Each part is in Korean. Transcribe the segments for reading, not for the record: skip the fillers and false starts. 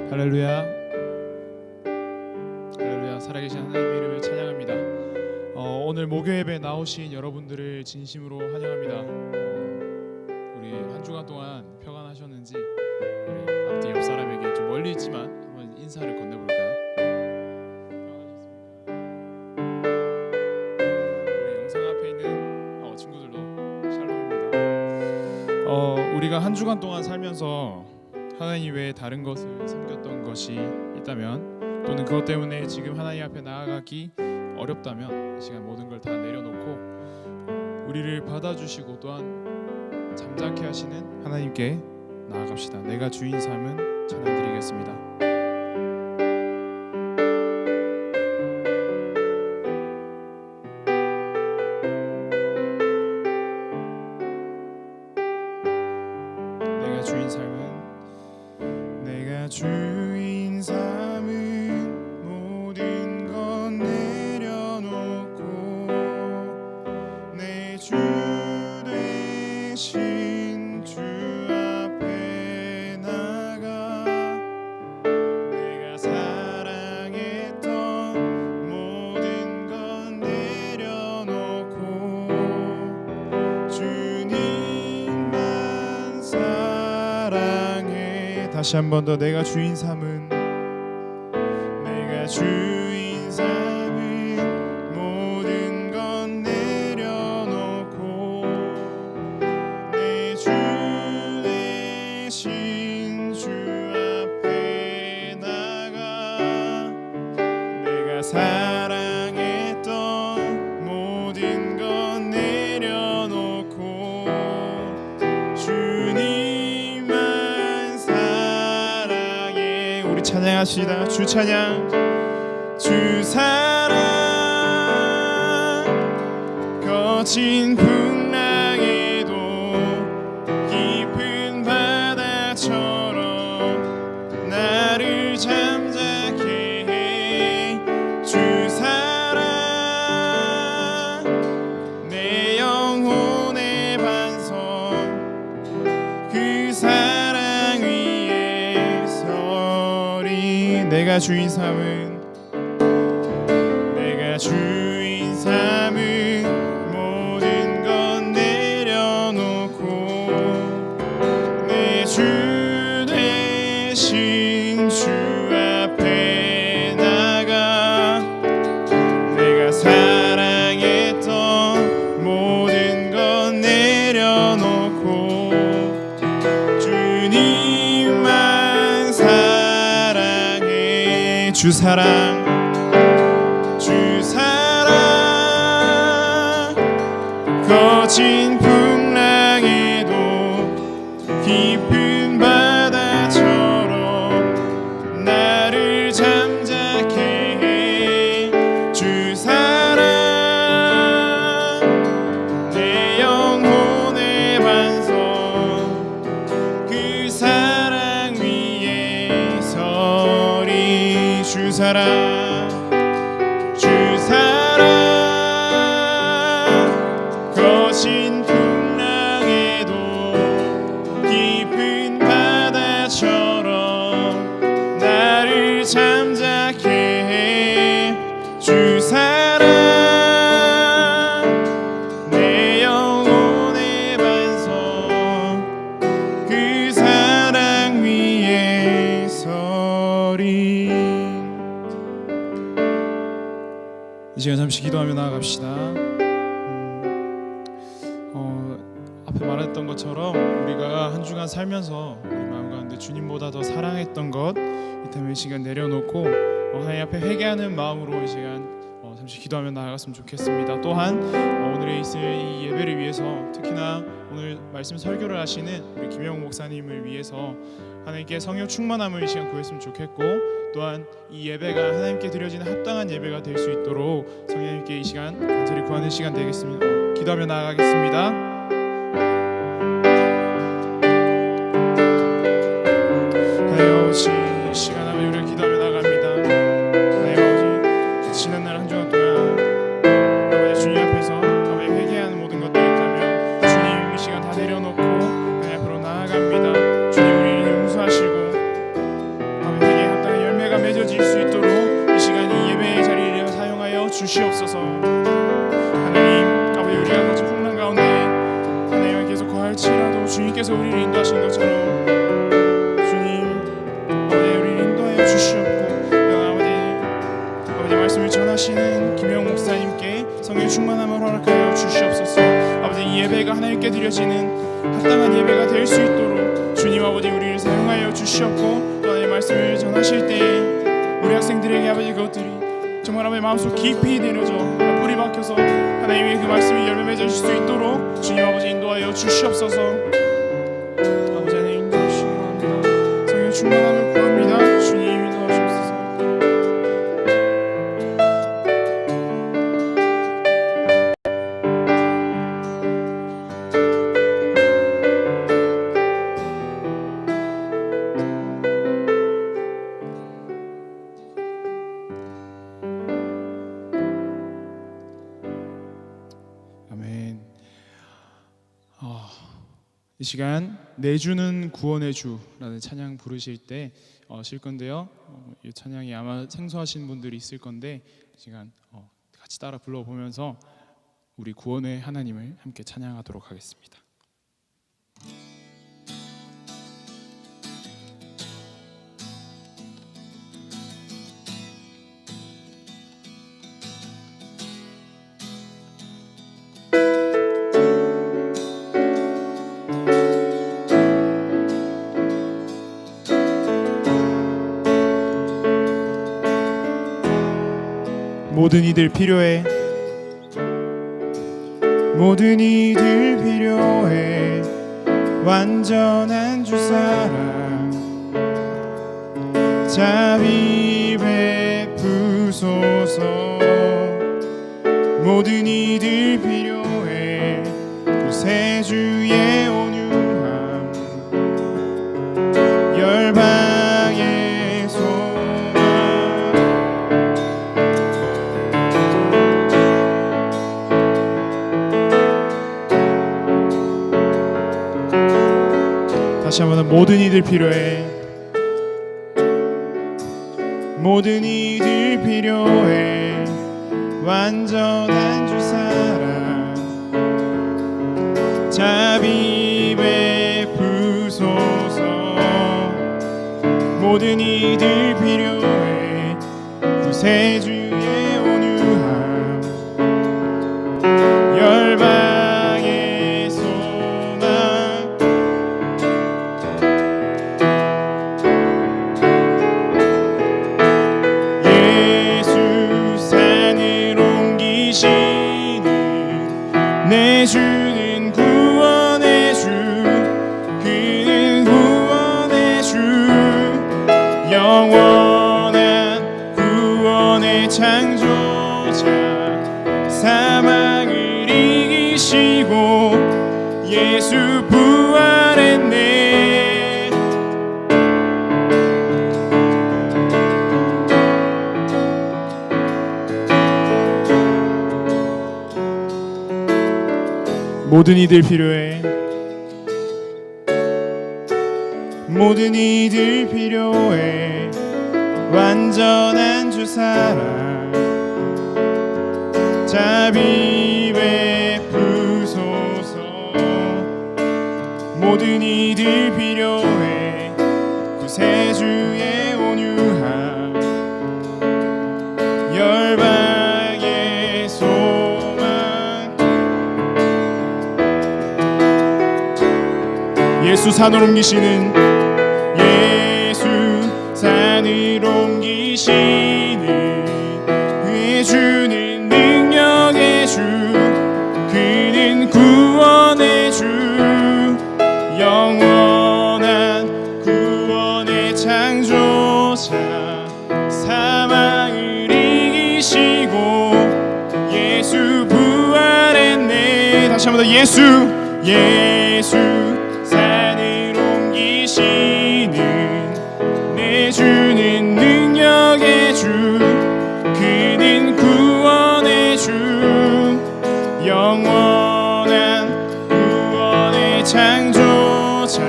할렐루야, 할렐루야. 살아계신 하나님의 이름을 찬양합니다. 오늘 목요 예배에 나오신 여러분들을 진심으로 환영합니다. 우리 한 주간 동안 평안하셨는지 우리 앞뒤 옆 사람에게 좀 멀리 있지만 한번 인사를 건네볼까요? 우리 영상 앞에 있는 친구들도 샬롬입니다. 우리가 한 주간 동안 살면서 하나님 외에 다른 것을 섬겼던 것이 있다면, 또는 그것 때문에 지금 하나님 앞에 나아가기 어렵다면, 이 시간 모든 걸 다 내려놓고 우리를 받아주시고 또한 잠자케 하시는 하나님께 나아갑시다. 내가 주인 삶은 찬양드리겠습니다. 내가 주인 삶은 모든 건 내려놓고 내 주 되신 주 앞에 나가, 내가 사랑했던 모든 건 내려놓고 주님만 사랑해. 다시 한 번 더. 내가 주인 삼은, 내가 주인 삼은 모든 건 내려놓고 내 주 대신 주 앞에 나가, 내가 사랑했던 모든 건 내려놓고 주님만 사랑해. 우리 찬양합시다. 주 찬양. 주 사랑 거친 풍랑에도 깊은 바다처럼 나를 잠자게 해. 주 사랑 내 영혼의 반석, 그 사랑 위에 서리. 내가 주인 삼은, 내가 주인 삼은 모든 건 내려놓고 내 주 대신 주 앞에 나가, 내가 사랑했던 모든 건 내려놓고 주님만 사랑해. 주 사랑, 주 사랑 거친 풍랑에도 깊은 바다처럼 나를 잠자게 해. 주 사랑 내 영혼의 반석, 사랑 주 사랑 거친 풍랑에도 깊은 바다처럼 나를 잠자게 해 주 사랑 내 영혼의 반석 그 사랑 위에 서리. 이 시간 잠시 기도하며 나아갑시다. 앞에 말했던 것처럼 우리가 한 주간 살면서 우리 마음 가운데 주님보다 더 사랑했던 것 있다면 이 시간 내려놓고 하나님 앞에 회개하는 마음으로 이 시간 잠시 기도하며 나아갔으면 좋겠습니다. 또한 오늘에 있을 이 예배를 위해서 특히나 오늘 말씀 설교를 하시는 우리 김영욱 목사님을 위해서 하나님께 성령 충만함을 이 시간 구했으면 좋겠고, 또한 이 예배가 하나님께 드려지는 합당한 예배가 될 수 있도록 성령님께 이 시간 간절히 구하는 시간 되겠습니다. 기도하며 나아가겠습니다. 하나님 아버지, 이 시간 아버지 우리가 기도하며 나갑니다. 하나님 아버지, 지난 날 한 주간 동안 아버지 주님 앞에서 아버지 회개하는 모든 것들이 있다면 주님 이 시간 다 내려놓고 하나님 앞으로 나아갑니다. 주님 우리를 용서하시고 아버지 회개에 합당한 열매가 맺어질 수 있도록 이 시간 이 예배의 자리를 사용하여 주시옵소서. 하나님 아버지, 우리가 거친 풍랑 가운데 하나님 계속 거할지라도 주님께서 우리를 인도하신 것처럼 말씀을 전하시는 김영욱 목사님께 성령 충만함을 허락하여 주시옵소서. 아버지, 이 예배가 하나님께 드려지는 합당한 예배가 될 수 있도록 주님 아버지 우리를 사용하여 주시옵고, 또 하나님의 말씀을 전하실 때에 우리 학생들에게 아버지 그것들이 정말 아버지 마음속 깊이 내려져 뿌리 박혀서 하나님의 그 말씀이 열매 맺어질 수 있도록 주님 아버지 인도하여 주시옵소서. 아버지 하나님 인도하시기 바랍니다. 성령 충만함을 구합니다. 주님 인도하시옵소서. 이 시간 내주는 구원의 주라는 찬양 부르실 때 실 건데요. 이 찬양이 아마 생소하신 분들이 있을 건데 이 시간 같이 따라 불러보면서 우리 구원의 하나님을 함께 찬양하도록 하겠습니다. 모든 이들 필요해, 모든 이들 필요해, 완전한 주 사랑 자비 베푸소서. 모든 이들 필요해, 그 새 주의 온유함 열방의 소망. 다시 한번 모든 이들 필요해, 모든 이들 필요해, 완전한 주 사랑 자비 베푸소서. 모든 이들 필요해, 그 새 주의 온유함 열방의 소망. 예수 산을 옮기시는 내 주는 구원의 주, 그는 구원의 주. 모든 이들 필요해. 모든 이들 필요해. 완전한 주 사랑 자비 베푸소서. 모든 이들 필요해. 구세주의 온유함 열방의 소망. 예수 산을 옮기시는 예수 산을 옮기시는 그의 주는 능력의 주. 그는 구원의 주. 영원한 구원의 창조자. 사망을 이기시고 예수 부활했네. 다시 한번 더 예수 산을 옮기시는 내 주는 능력의 주. 그는 구원의 주. 영원한 구원의 창조자.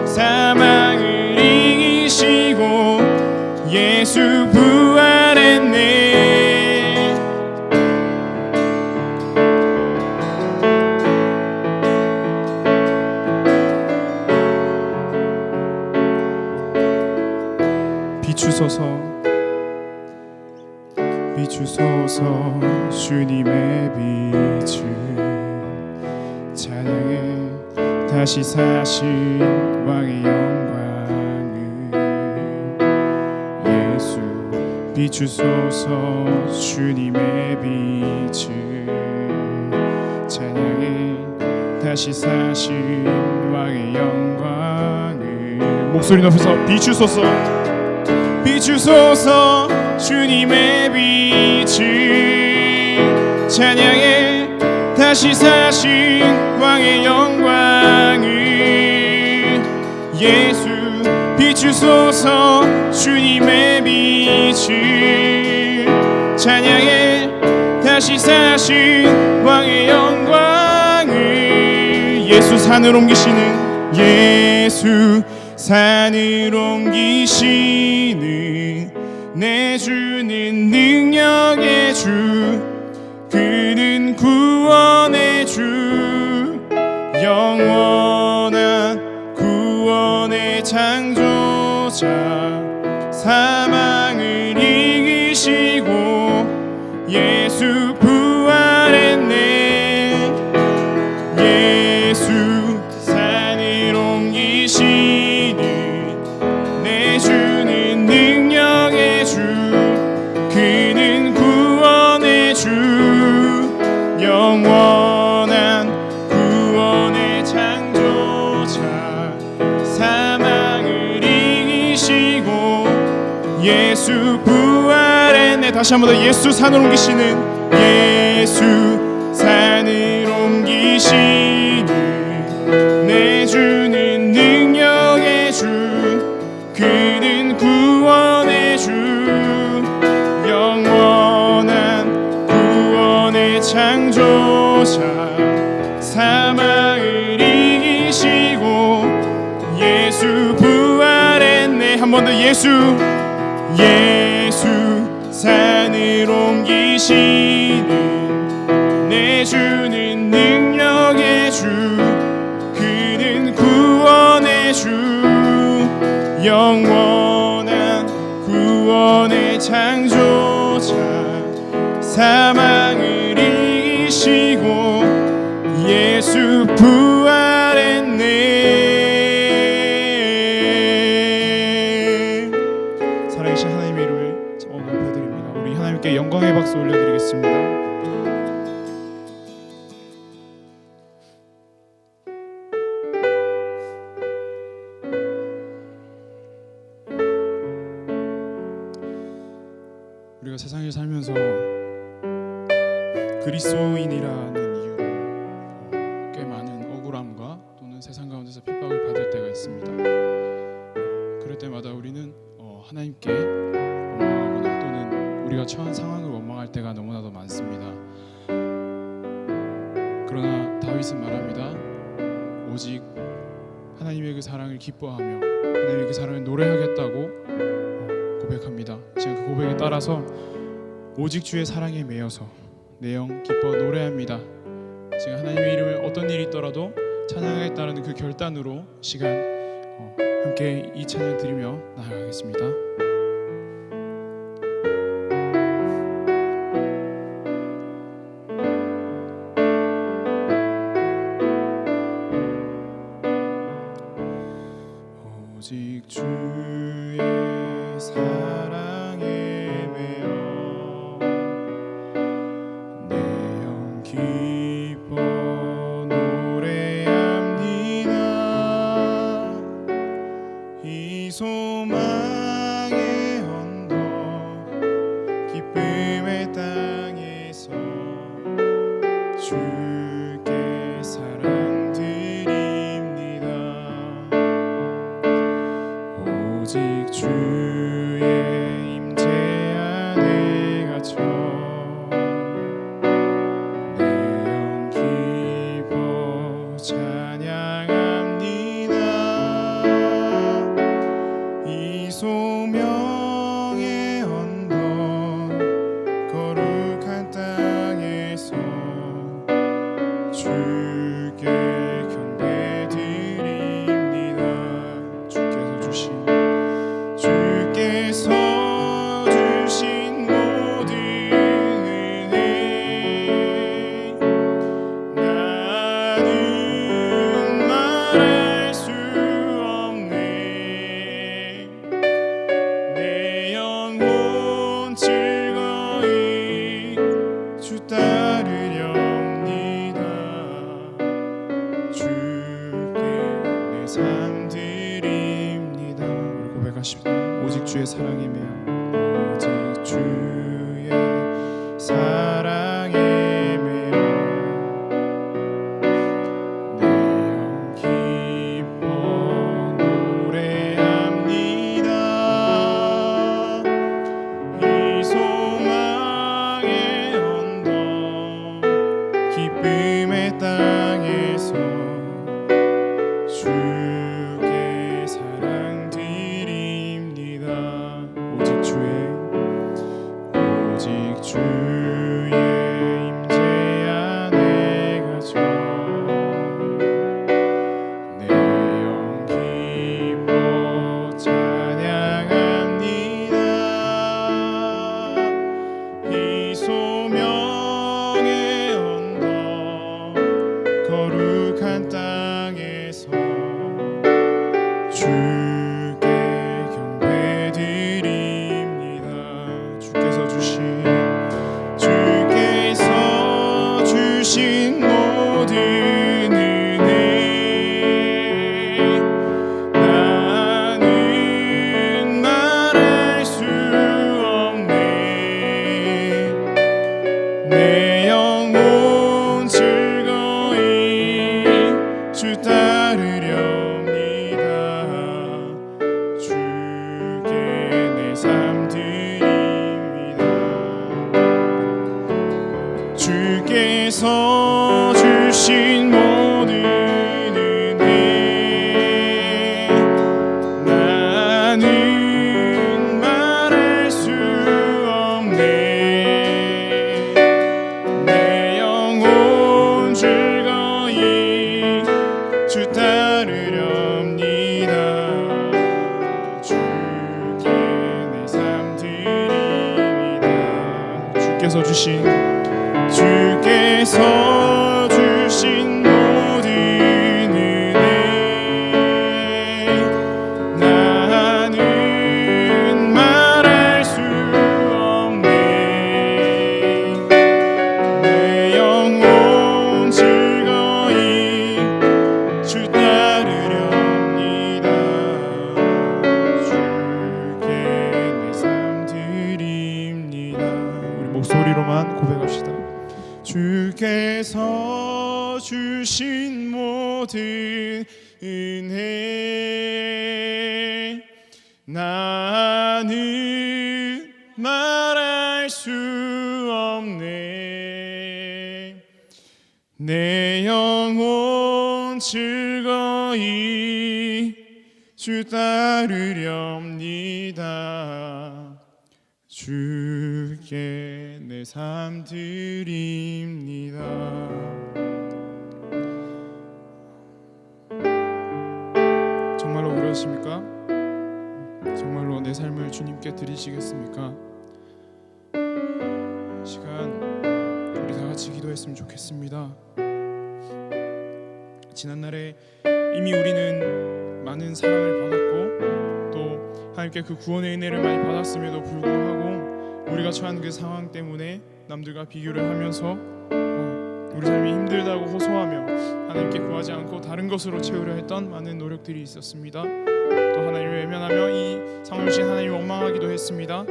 사망을 이기시고 예수 부활했네. 비추소서 주님의 빛을. 찬양해 다시 사신 왕의 영광을. 예수 비추소서 주님의 빛을. 찬양해 다시 사신 왕의 영광을. 목소리 높여서 비추소서 주님의 빛을. 찬양해 다시 사신 왕의 영광을. 예수 비추소서 주님의 빛을. 찬양해 다시 사신 왕의 영광을. 예수 산을 옮기시는 예수 산을 옮기시는 내 주는 능력의 주. 그는 구원의 주. 영원한 구원의 창조자. 사망을 이기시고 예수 부활했네. 예수 산을 옮기시는 내 주는 능력의 주. 그는 구원의 주. 영원한 구원의 창조자. 사망을 이기시고 예수 부활했네. 다시 한번 더 예수 산을 옮기시는 예수 산을 옮기시는 내 주는 능력의 주. 그는 구원의 주. 영원한 구원의 창조자. 사망을 이기시고 예수 부활했네. 한 번 더 예수 산을 옮기시는 내 주는 능력의 주. 그는 구원의 주. 영원한 구원의 창조자. 사망을 이기시고 예수 부활했네. 살아계신 하나님의 이름을 높여드립니다. 우리 하나님께 영광의 박수 올려드리겠습니다. 우리가 세상에 살면서 그리스도인이라는 이유로 꽤 많은 억울함과 또는 세상 가운데서 핍박을 받을 때가 있습니다. 그럴 때마다 우리는 하나님께 원망하거나 또는 우리가 처한 상황을 원망할 때가 너무나도 많습니다. 그러나 다윗은 말합니다. 오직 하나님의 그 사랑을 기뻐하며 하나님의 그 사랑을 노래하겠다고 고백합니다. 지금 그 고백에 따라서 오직 주의 사랑에 매여서 내 영 기뻐 노래합니다. 지금 하나님의 이름을 어떤 일이 있더라도 찬양하겠다는 그 결단으로 시간 함께 이 찬양 드리며 나아가겠습니다. 오직 주의 사랑에 매여 내 영 기뻐 노래합니다. 이 소망의 언덕 기쁨의 땅에서 주께 사랑 드립니다. 오직 주의 임재 안에 갇혀 내 영 기뻐 찬양합니다. 이 소명의 언덕 거룩한 땅에서 주께 경배드립니다. 주께서 주신 모든 은혜 나는 말할 수 없네. 내 영혼 즐거이 주 따르렵니다. 주께 내 삶 드립니다. 우리 고백하십니다. 오직 주의 사랑에 매여 오직 주의 사랑에 매여 내 영 기뻐 노래합니다. 이 소망의 언덕 기쁨의 땅에서 주께 사랑 드립니다. 오직 주의 임재 안에 갇혀 내 영 기뻐 찬양합니다. 이 소명의 언덕 거룩한 땅에서 주께 경배드립니다. 주께서 주신 모든 은혜 나는 말할 수 없네. 내 영혼 즐거이 주 따르렵니다. 주께 내 삶 드립니다. 주께서 주신 모든 은혜 나는 말할 수 없네. 내 영혼 즐거이 주 따르렵니다. 주께 내 삶 드립니다. 주께서 주신 모든 은혜 나는 말할 수 없네. 내 영혼 즐거이 주 따르렵니다. 주께 내 삶 드립니다. 우리 목소리로만 고백합시다. 주께서 주신 모든 은혜 나는 말할 수 없네. 내 영 즐거이 주 따르렵니다. 주께 내 삶 드립니다. 정말로 그러십니까? 정말로 내 삶을 주님께 드리시겠습니까? 이 시간 우리 다 같이 기도했으면 좋겠습니다. 지난날에 이미 우리는 많은 사랑을 받았고 또 하나님께 그 구원의 은혜를 많이 받았음에도 불구하고 우리가 처한 그 상황 때문에 남들과 비교를 하면서 우리 삶이 힘들다고 호소하며 하나님께 구하지 않고 다른 것으로 채우려 했던 많은 노력들이 있었습니다. 또 하나님을 외면하며 이 상황을 주신 하나님을 원망하기도 했습니다.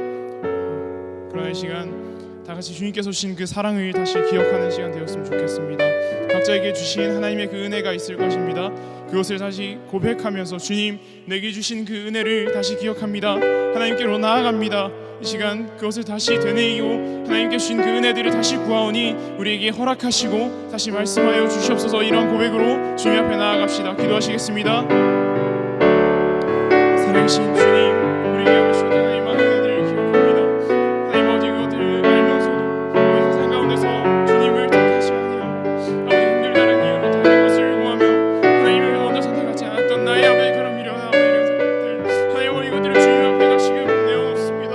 그러나 이 시간 다 같이 주님께서 주신 그 사랑을 다시 기억하는 시간 되었으면 좋겠습니다. 각자에게 주신 하나님의 그 은혜가 있을 것입니다. 그것을 다시 고백하면서 주님 내게 주신 그 은혜를 다시 기억합니다. 하나님께로 나아갑니다. 이 시간 그것을 다시 되뇌이고 하나님께 주신 그 은혜들을 다시 구하오니 우리에게 허락하시고 다시 말씀하여 주시옵소서. 이런 고백으로 주님 앞에 나아갑시다. 기도하시겠습니다. 살아계신 주님, 우리에게 오셨던 하나님 많은 은혜들을 기억합니다. 하나님 아버지 그것들을 알면서도 우리 세상 가운데서 주님을 택하시 아니하고 아버지 힘들다는 이유로 다른 것을 구하며 하나님을 먼저 선택하지 않았던 나의 아버지 그런 미련한 이런 생각들 하나님 아버지 이것들을 주님 앞에 다시금 내어놓습니다.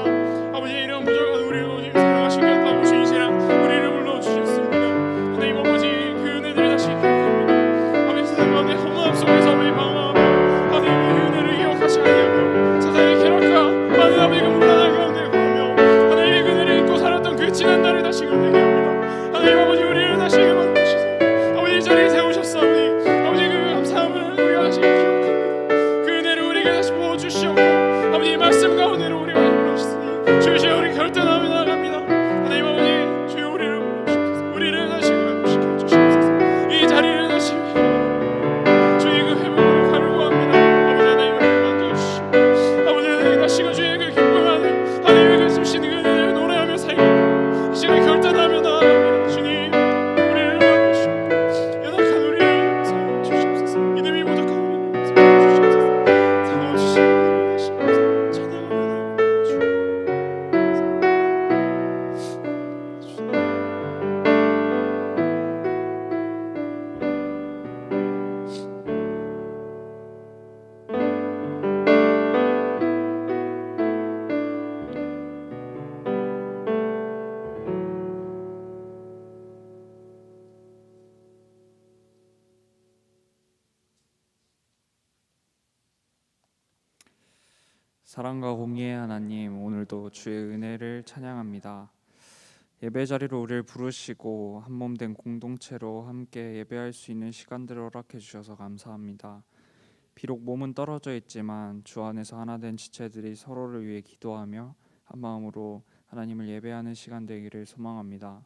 아버지 이런 부족한 우리를 오직 사랑하시겠다고 주님이시라 우리를 불러주셨습니다. 하나님 아버지 그 은혜들을 다시 기억합니다. 아버지 세상 가운데 허무함 속에서 아버지 방황하며 아버지 그 은혜를 기억하시 아니하며 세상의 쾌락과 많은 아버지 그 무난한 가운데 구하며 하나님의 그 은혜를 잊고 살았던 그 지난 날을 다시금 회개합니다. 하나님 아버지 우리를 다시금 만드시소. 아버지 이 자리에 세우셨사오니 아버지 그 감사함을 우리가 다시 기억합니다. 그 은혜를 우리에게 다시 부어주시옵고 아버지 이 말씀 가운데로 우리가 불러주시니 주여 우리 결단하며 나아갑니다. 하나님 아버지 주여 우리를 불러주시옵소서. 우리를 다시금 회복시켜주시옵소서. 이 자리를 다시 주의 그 회복을 간구합니다. 아버지 하나님 우리를 만져주시옵소서. 아버지 하나님 다시금 주의 그 기쁨하는 하나님의 그 주신 그 은혜를 노래하며 살겠다. 이 시간에 결단하며 나아갑니다. 주님 우리를 만져주시옵소서. 연약한 우리를 사용하주시옵소서. 믿음이 부족한 우리를 사용하주시옵소서. 사용하주시옵소서. 찬양합니다. 주님 사랑과 공의의 하나님, 오늘도 주의 은혜를 찬양합니다. 예배 자리로 우리를 부르시고 한몸된 공동체로 함께 예배할 수 있는 시간들을 허락해 주셔서 감사합니다. 비록 몸은 떨어져 있지만 주 안에서 하나 된 지체들이 서로를 위해 기도하며 한 마음으로 하나님을 예배하는 시간 되기를 소망합니다.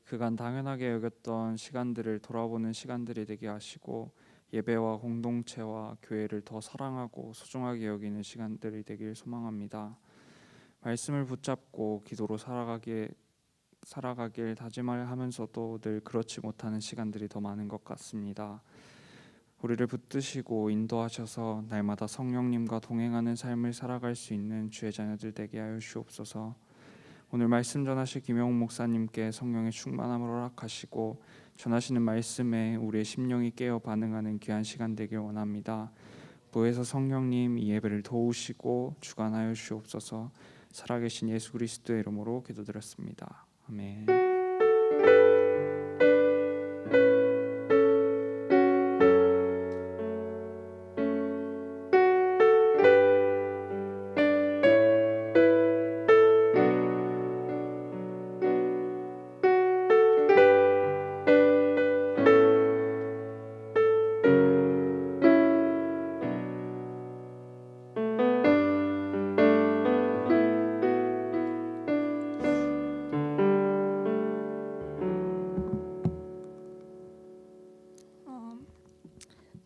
그간 당연하게 여겼던 시간들을 돌아보는 시간들이 되게 하시고 예배와 공동체와 교회를 더 사랑하고 소중하게 여기는 시간들이 되길 소망합니다. 말씀을 붙잡고 기도로 살아가길 다짐하면서도 늘 그렇지 못하는 시간들이 더 많은 것 같습니다. 우리를 붙드시고 인도하셔서 날마다 성령님과 동행하는 삶을 살아갈 수 있는 주의 자녀들 되게 하여 주옵소서. 오늘 말씀 전하실 김영욱 목사님께 성령의 충만함을 허락하시고 전하시는 말씀에 우리의 심령이 깨어 반응하는 귀한 시간 되길 원합니다. 무에서 성령님 이 예배를 도우시고 주관하여 주옵소서. 살아계신 예수 그리스도의 이름으로 기도드렸습니다. 아멘.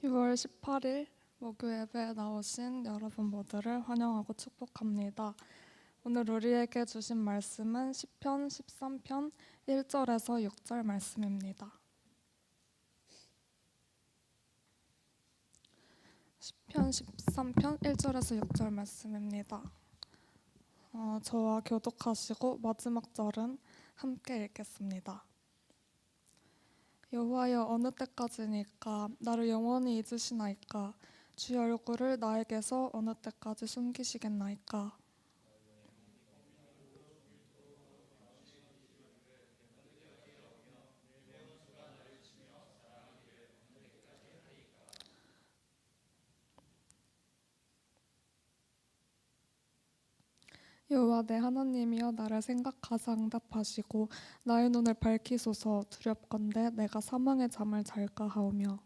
(6월 18일) 목요 예배에 나오신 여러분 모두를 환영하고 축복합니다. 오늘 우리에게 주신 말씀은 시편 13편 1절에서 6절 말씀입니다. 시편 13편 1절에서 6절 말씀입니다. 저와 교독하시고 마지막 절은 함께 읽겠습니다. 여호와여, 어느 때까지니까 나를 영원히 잊으시나이까? 주의 얼굴을 나에게서 어느 때까지 숨기시겠나이까? 여호와 내 하나님이여, 나를 생각하사 응답하시고 나의 눈을 밝히소서. 두렵건대 내가 사망의 잠을 잘까 하오며.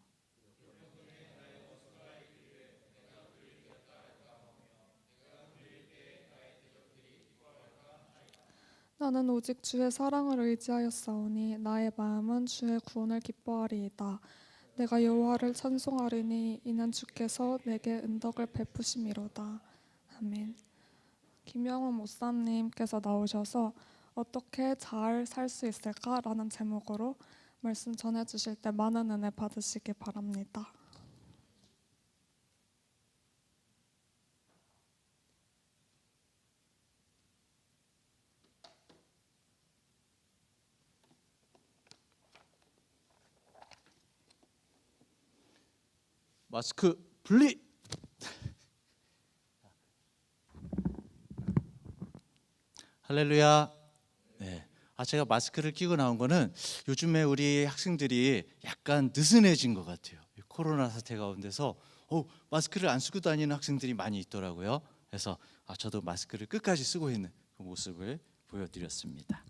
나는 오직 주의 사랑을 의지하였사오니 나의 마음은 주의 구원을 기뻐하리이다. 내가 여호와를 찬송하리니 이는 주께서 내게 은덕을 베푸심이로다. 아멘. 김영훈 목사님께서 나오셔서 어떻게 잘 살 수 있을까라는 제목으로 말씀 전해주실 때 많은 은혜 받으시기 바랍니다. 마스크 분리. 할렐루야. 네. 제가 마스크를 끼고 나온 거는 요즘에 우리 학생들이 약간 느슨해진 것 같아요. 코로나 사태 가운데서 마스크를 안 쓰고 다니는 학생들이 많이 있더라고요. 그래서 저도 마스크를 끝까지 쓰고 있는 그 모습을 보여드렸습니다.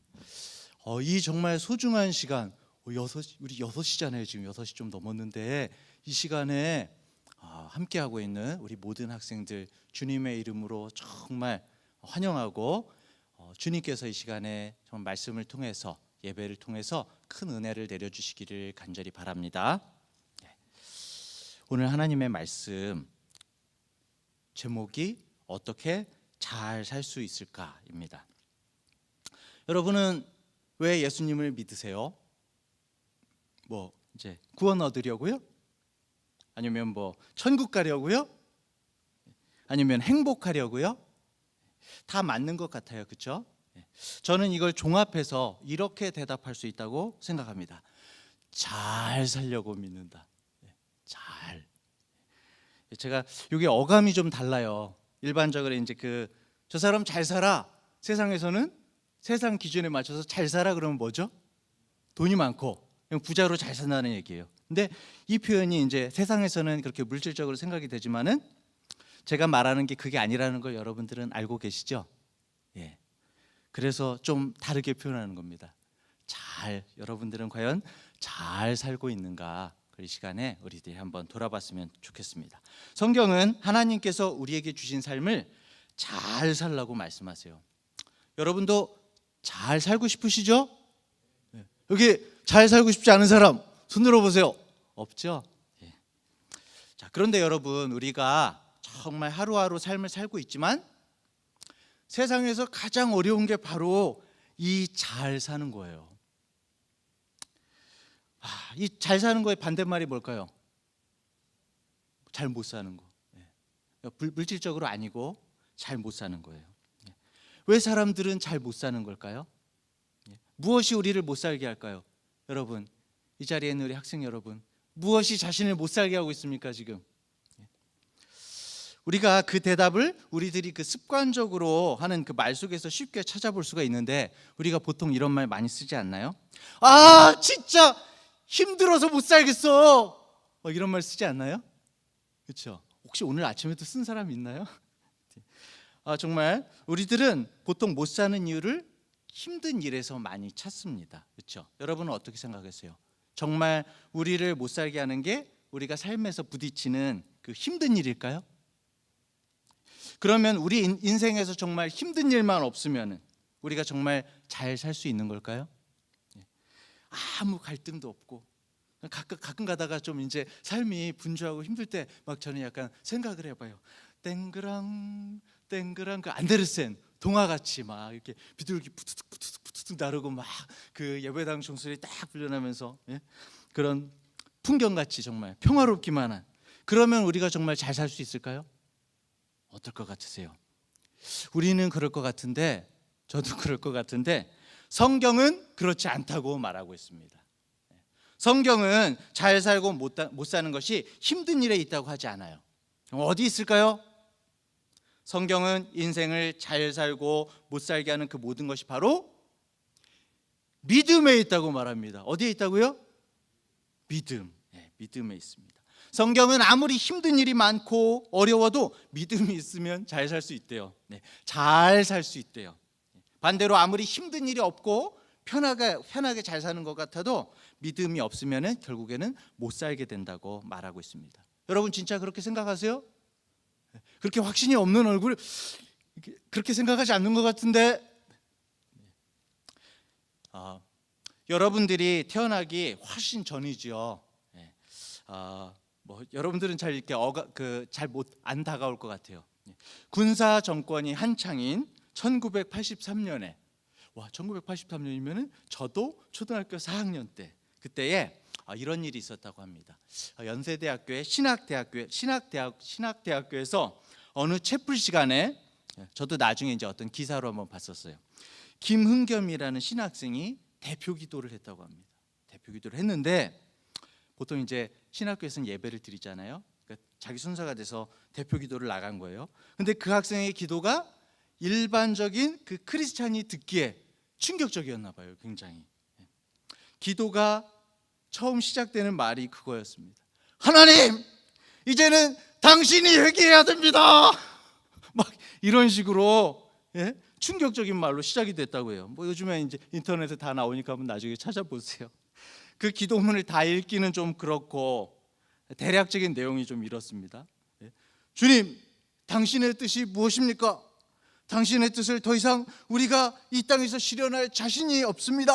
이 정말 소중한 시간, 우리 6시잖아요. 지금 6시 좀 넘었는데 이 시간에 함께하고 있는 우리 모든 학생들 주님의 이름으로 정말 환영하고 주님께서 이 시간에 정말 말씀을 통해서 예배를 통해서 큰 은혜를 내려주시기를 간절히 바랍니다. 오늘 하나님의 말씀 제목이 어떻게 잘 살 수 있을까입니다. 여러분은 왜 예수님을 믿으세요? 이제 구원 얻으려고요? 아니면 천국 가려고요? 아니면 행복하려고요? 다 맞는 것 같아요. 그렇죠? 저는 이걸 종합해서 이렇게 대답할 수 있다고 생각합니다. 잘 살려고 믿는다. 잘. 제가 이게 어감이 좀 달라요. 일반적으로 이제 저 사람 잘 살아. 세상에서는 세상 기준에 맞춰서 잘 살아 그러면 뭐죠? 돈이 많고 그냥 부자로 잘 산다는 얘기예요. 근데 이 표현이 이제 세상에서는 그렇게 물질적으로 생각이 되지만은 제가 말하는 게 그게 아니라는 걸 여러분들은 알고 계시죠? 예. 그래서 좀 다르게 표현하는 겁니다. 여러분들은 과연 잘 살고 있는가? 이 시간에 우리들이 한번 돌아봤으면 좋겠습니다. 성경은 하나님께서 우리에게 주신 삶을 잘 살라고 말씀하세요. 여러분도 잘 살고 싶으시죠? 여기 잘 살고 싶지 않은 사람 손 들어보세요. 없죠? 예. 그런데 여러분, 우리가 정말 하루하루 삶을 살고 있지만 세상에서 가장 어려운 게 바로 이 잘 사는 거예요. 이 잘 사는 거의 반대말이 뭘까요? 잘 못 사는 거. 물질적으로 아니고 잘 못 사는 거예요. 왜 사람들은 잘 못 사는 걸까요? 무엇이 우리를 못 살게 할까요? 여러분, 이 자리에 있는 우리 학생 여러분, 무엇이 자신을 못 살게 하고 있습니까 지금? 우리가 그 대답을 우리들이 습관적으로 하는 말 속에서 쉽게 찾아볼 수가 있는데, 우리가 보통 이런 말 많이 쓰지 않나요? 진짜 힘들어서 못 살겠어, 이런 말 쓰지 않나요? 그렇죠? 혹시 오늘 아침에도 쓴 사람 있나요? 정말 우리들은 보통 못 사는 이유를 힘든 일에서 많이 찾습니다. 그렇죠? 여러분은 어떻게 생각하세요? 정말 우리를 못 살게 하는 게 우리가 삶에서 부딪히는 그 힘든 일일까요? 그러면 우리 인생에서 정말 힘든 일만 없으면 우리가 정말 잘 살 수 있는 걸까요? 아무 갈등도 없고 가끔 가다가 좀 이제 삶이 분주하고 힘들 때 저는 약간 생각을 해봐요. 땡그랑 땡그랑 안데르센 동화같이 이렇게 비둘기 푸투둑 나르고 예배당 종소리 딱 불려나면서 그런 풍경같이 정말 평화롭기만 한 그러면 우리가 정말 잘 살 수 있을까요? 어떨 것 같으세요? 우리는 그럴 것 같은데, 저도 그럴 것 같은데 성경은 그렇지 않다고 말하고 있습니다. 성경은 잘 살고 못 사는 것이 힘든 일에 있다고 하지 않아요. 어디 있을까요? 성경은 인생을 잘 살고 못 살게 하는 그 모든 것이 바로 믿음에 있다고 말합니다. 어디에 있다고요? 믿음. 믿음에 있습니다. 성경은 아무리 힘든 일이 많고 어려워도 믿음이 있으면 잘 살 수 있대요. 잘 살 수 있대요. 반대로 아무리 힘든 일이 없고 편하게 잘 사는 것 같아도 믿음이 없으면 결국에는 못 살게 된다고 말하고 있습니다. 여러분 진짜 그렇게 생각하세요? 그렇게 확신이 없는 얼굴, 그렇게 생각하지 않는 것 같은데, 여러분들이 태어나기 훨씬 전이죠. 여러분들은 잘 이렇게 잘 못 안 다가올 것 같아요. 군사 정권이 한창인 1983년에 1983년이면은 저도 초등학교 4학년 때 그때에 이런 일이 있었다고 합니다. 연세대학교의 신학대학교에서 어느 채플 시간에, 저도 나중에 이제 어떤 기사로 한번 봤었어요. 김흥겸이라는 신학생이 대표 기도를 했다고 합니다. 대표 기도를 했는데 보통 이제 신학교에서는 예배를 드리잖아요. 그러니까 자기 순서가 돼서 대표 기도를 나간 거예요. 근데 그 학생의 기도가 일반적인 그 크리스찬이 듣기에 충격적이었나 봐요. 굉장히. 기도가 처음 시작되는 말이 그거였습니다. 하나님, 이제는 당신이 회개해야 됩니다. 막 이런 식으로 충격적인 말로 시작이 됐다고 해요. 요즘에 이제 인터넷에 다 나오니까 한번 나중에 찾아보세요. 그 기도문을 다 읽기는 좀 그렇고 대략적인 내용이 좀 이렇습니다. 주님, 당신의 뜻이 무엇입니까? 당신의 뜻을 더 이상 우리가 이 땅에서 실현할 자신이 없습니다.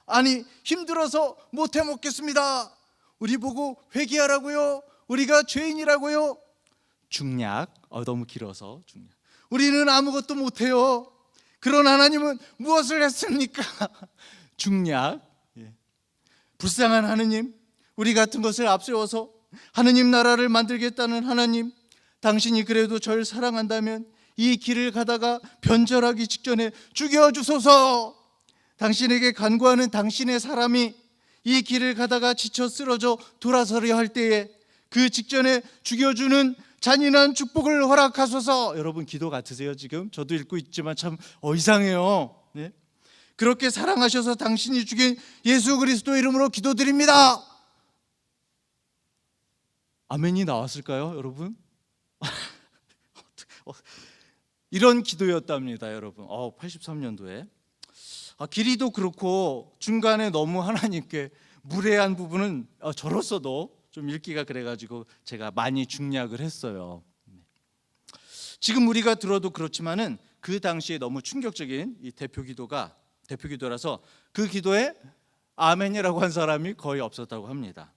아니, 힘들어서 못해 먹겠습니다. 우리 보고 회개하라고요? 우리가 죄인이라고요? 중략, 너무 길어서 중략. 우리는 아무것도 못해요. 그런 하나님은 무엇을 했습니까? 중략. 불쌍한 하느님, 우리 같은 것을 앞세워서 하느님 나라를 만들겠다는 하나님, 당신이 그래도 절 사랑한다면 이 길을 가다가 변절하기 직전에 죽여주소서. 당신에게 간구하는 당신의 사람이 이 길을 가다가 지쳐 쓰러져 돌아서려 할 때에 그 직전에 죽여주는 잔인한 축복을 허락하소서. 여러분 기도 같으세요? 지금 저도 읽고 있지만 참 이상해요. 그렇게 사랑하셔서 당신이 죽인 예수 그리스도 이름으로 기도드립니다. 아멘이 나왔을까요, 여러분? 이런 기도였답니다, 여러분. 83년도에. 길이도 그렇고 중간에 너무 하나님께 무례한 부분은 저로서도 좀 읽기가 그래가지고 제가 많이 중략을 했어요. 지금 우리가 들어도 그렇지만은 그 당시에 너무 충격적인 이 대표 기도라서 그 기도에 아멘이라고 한 사람이 거의 없었다고 합니다.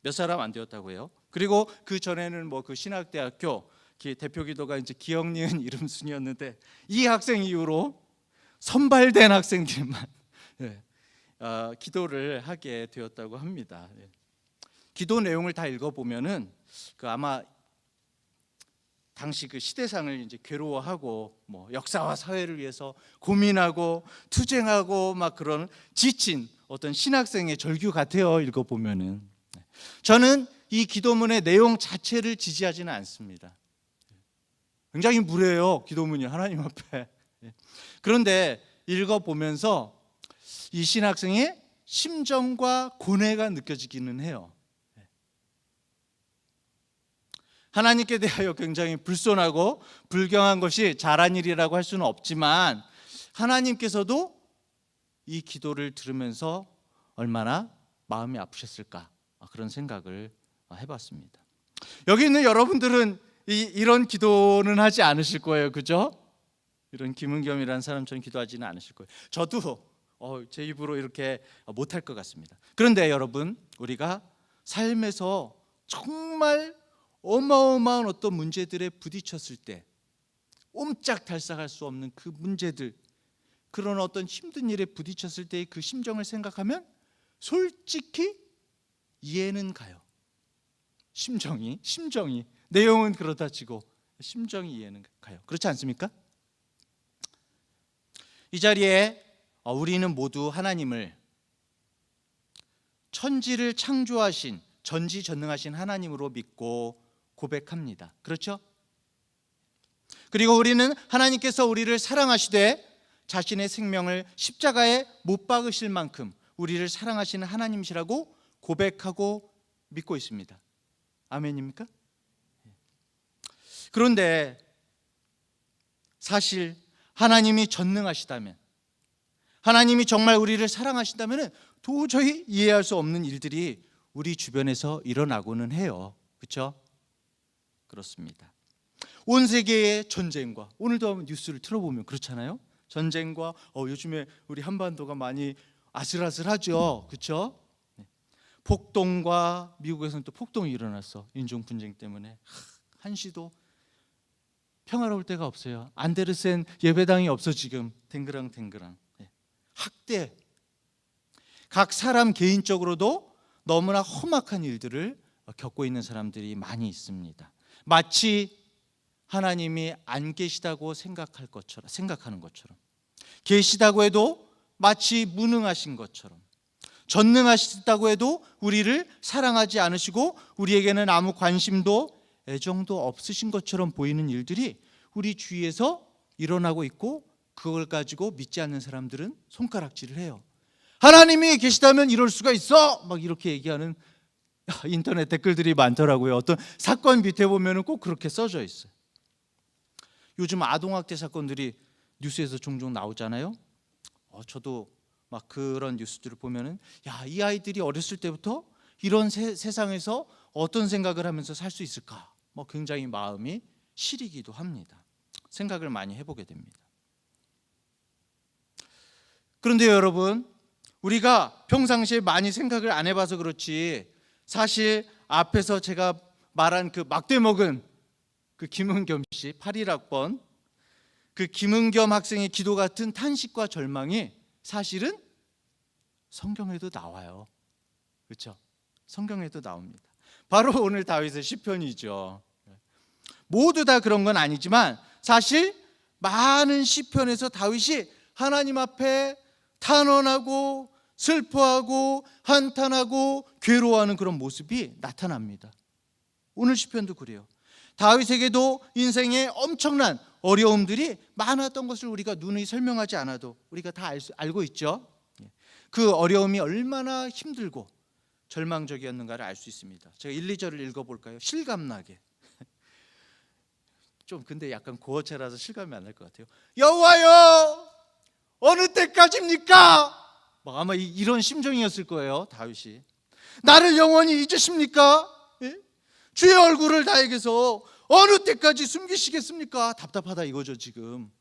몇 사람 안 되었다고 해요. 그리고 그 전에는 그 신학대학교 대표 기도가 이제 기억 니은 이름 순이었는데 이 학생 이후로 선발된 학생들만 기도를 하게 되었다고 합니다. 기도 내용을 다 읽어보면은 아마 당시 그 시대상을 이제 괴로워하고 역사와 사회를 위해서 고민하고 투쟁하고 막 그런 지친 어떤 신학생의 절규 같아요. 읽어보면은. 저는 이 기도문의 내용 자체를 지지하지는 않습니다. 굉장히 무례해요, 기도문이 하나님 앞에. 그런데 읽어보면서 이 신학생의 심정과 고뇌가 느껴지기는 해요. 하나님께 대하여 굉장히 불손하고 불경한 것이 잘한 일이라고 할 수는 없지만 하나님께서도 이 기도를 들으면서 얼마나 마음이 아프셨을까, 그런 생각을 해봤습니다. 여기 있는 여러분들은 이런 기도는 하지 않으실 거예요, 그죠? 이런 김은겸이라는 사람처럼 기도하지는 않으실 거예요. 저도 제 입으로 이렇게 못할 것 같습니다. 그런데 여러분, 우리가 삶에서 정말 어마어마한 어떤 문제들에 부딪혔을 때 옴짝달싹할 수 없는 그 문제들, 그런 어떤 힘든 일에 부딪혔을 때의 그 심정을 생각하면 솔직히 이해는 가요. 심정이 내용은 그렇다 치고 심정이 이해는 가요. 그렇지 않습니까? 이 자리에 우리는 모두 하나님을 천지를 창조하신 전지전능하신 하나님으로 믿고 고백합니다. 그렇죠? 그리고 우리는 하나님께서 우리를 사랑하시되 자신의 생명을 십자가에 못 박으실 만큼 우리를 사랑하시는 하나님이시라고 고백하고 믿고 있습니다. 아멘입니까? 그런데 사실 하나님이 전능하시다면, 하나님이 정말 우리를 사랑하신다면 도저히 이해할 수 없는 일들이 우리 주변에서 일어나고는 해요. 그렇죠? 그렇습니다. 온 세계의 전쟁과, 오늘도 한번 뉴스를 틀어보면 그렇잖아요. 전쟁과 요즘에 우리 한반도가 많이 아슬아슬하죠. 그렇죠? 폭동과, 미국에서는 또 폭동이 일어났어. 인종 분쟁 때문에. 한시도 평화로울 데가 없어요. 안데르센 예배당이 없어 지금. 댕그랑댕그랑. 학대. 각 사람 개인적으로도 너무나 험악한 일들을 겪고 있는 사람들이 많이 있습니다. 마치 하나님이 안 계시다고 생각하는 것처럼, 계시다고 해도 마치 무능하신 것처럼, 전능하시다고 해도 우리를 사랑하지 않으시고 우리에게는 아무 관심도 애정도 없으신 것처럼 보이는 일들이 우리 주위에서 일어나고 있고, 그걸 가지고 믿지 않는 사람들은 손가락질을 해요. 하나님이 계시다면 이럴 수가 있어! 막 이렇게 얘기하는 인터넷 댓글들이 많더라고요. 어떤 사건 밑에 보면 꼭 그렇게 써져 있어요. 요즘 아동학대 사건들이 뉴스에서 종종 나오잖아요. 저도 막 그런 뉴스들을 보면은 이 아이들이 어렸을 때부터 이런 세상에서 어떤 생각을 하면서 살 수 있을까? 굉장히 마음이 시리기도 합니다. 생각을 많이 해보게 됩니다. 그런데 여러분, 우리가 평상시에 많이 생각을 안 해봐서 그렇지, 사실 앞에서 제가 말한 그 막대 먹은 그 김은겸 씨 81학번, 그 김은겸 학생의 기도 같은 탄식과 절망이 사실은 성경에도 나와요. 그렇죠? 성경에도 나옵니다. 바로 오늘 다윗의 시편이죠. 모두 다 그런 건 아니지만 사실 많은 시편에서 다윗이 하나님 앞에 탄원하고 슬퍼하고 한탄하고 괴로워하는 그런 모습이 나타납니다. 오늘 시편도 그래요. 다윗에게도 인생에 엄청난 어려움들이 많았던 것을 우리가 누누이 설명하지 않아도 우리가 다 알고 있죠. 그 어려움이 얼마나 힘들고 절망적이었는가를 알 수 있습니다. 제가 1, 2절을 읽어볼까요? 실감나게. 좀 근데 약간 고어체라서 실감이 안 날 것 같아요. 여호와여, 어느 때까지입니까? 아마 이런 심정이었을 거예요, 다윗이. 나를 영원히 잊으십니까? 주의 얼굴을 나에게서 어느 때까지 숨기시겠습니까? 답답하다 이거죠 지금.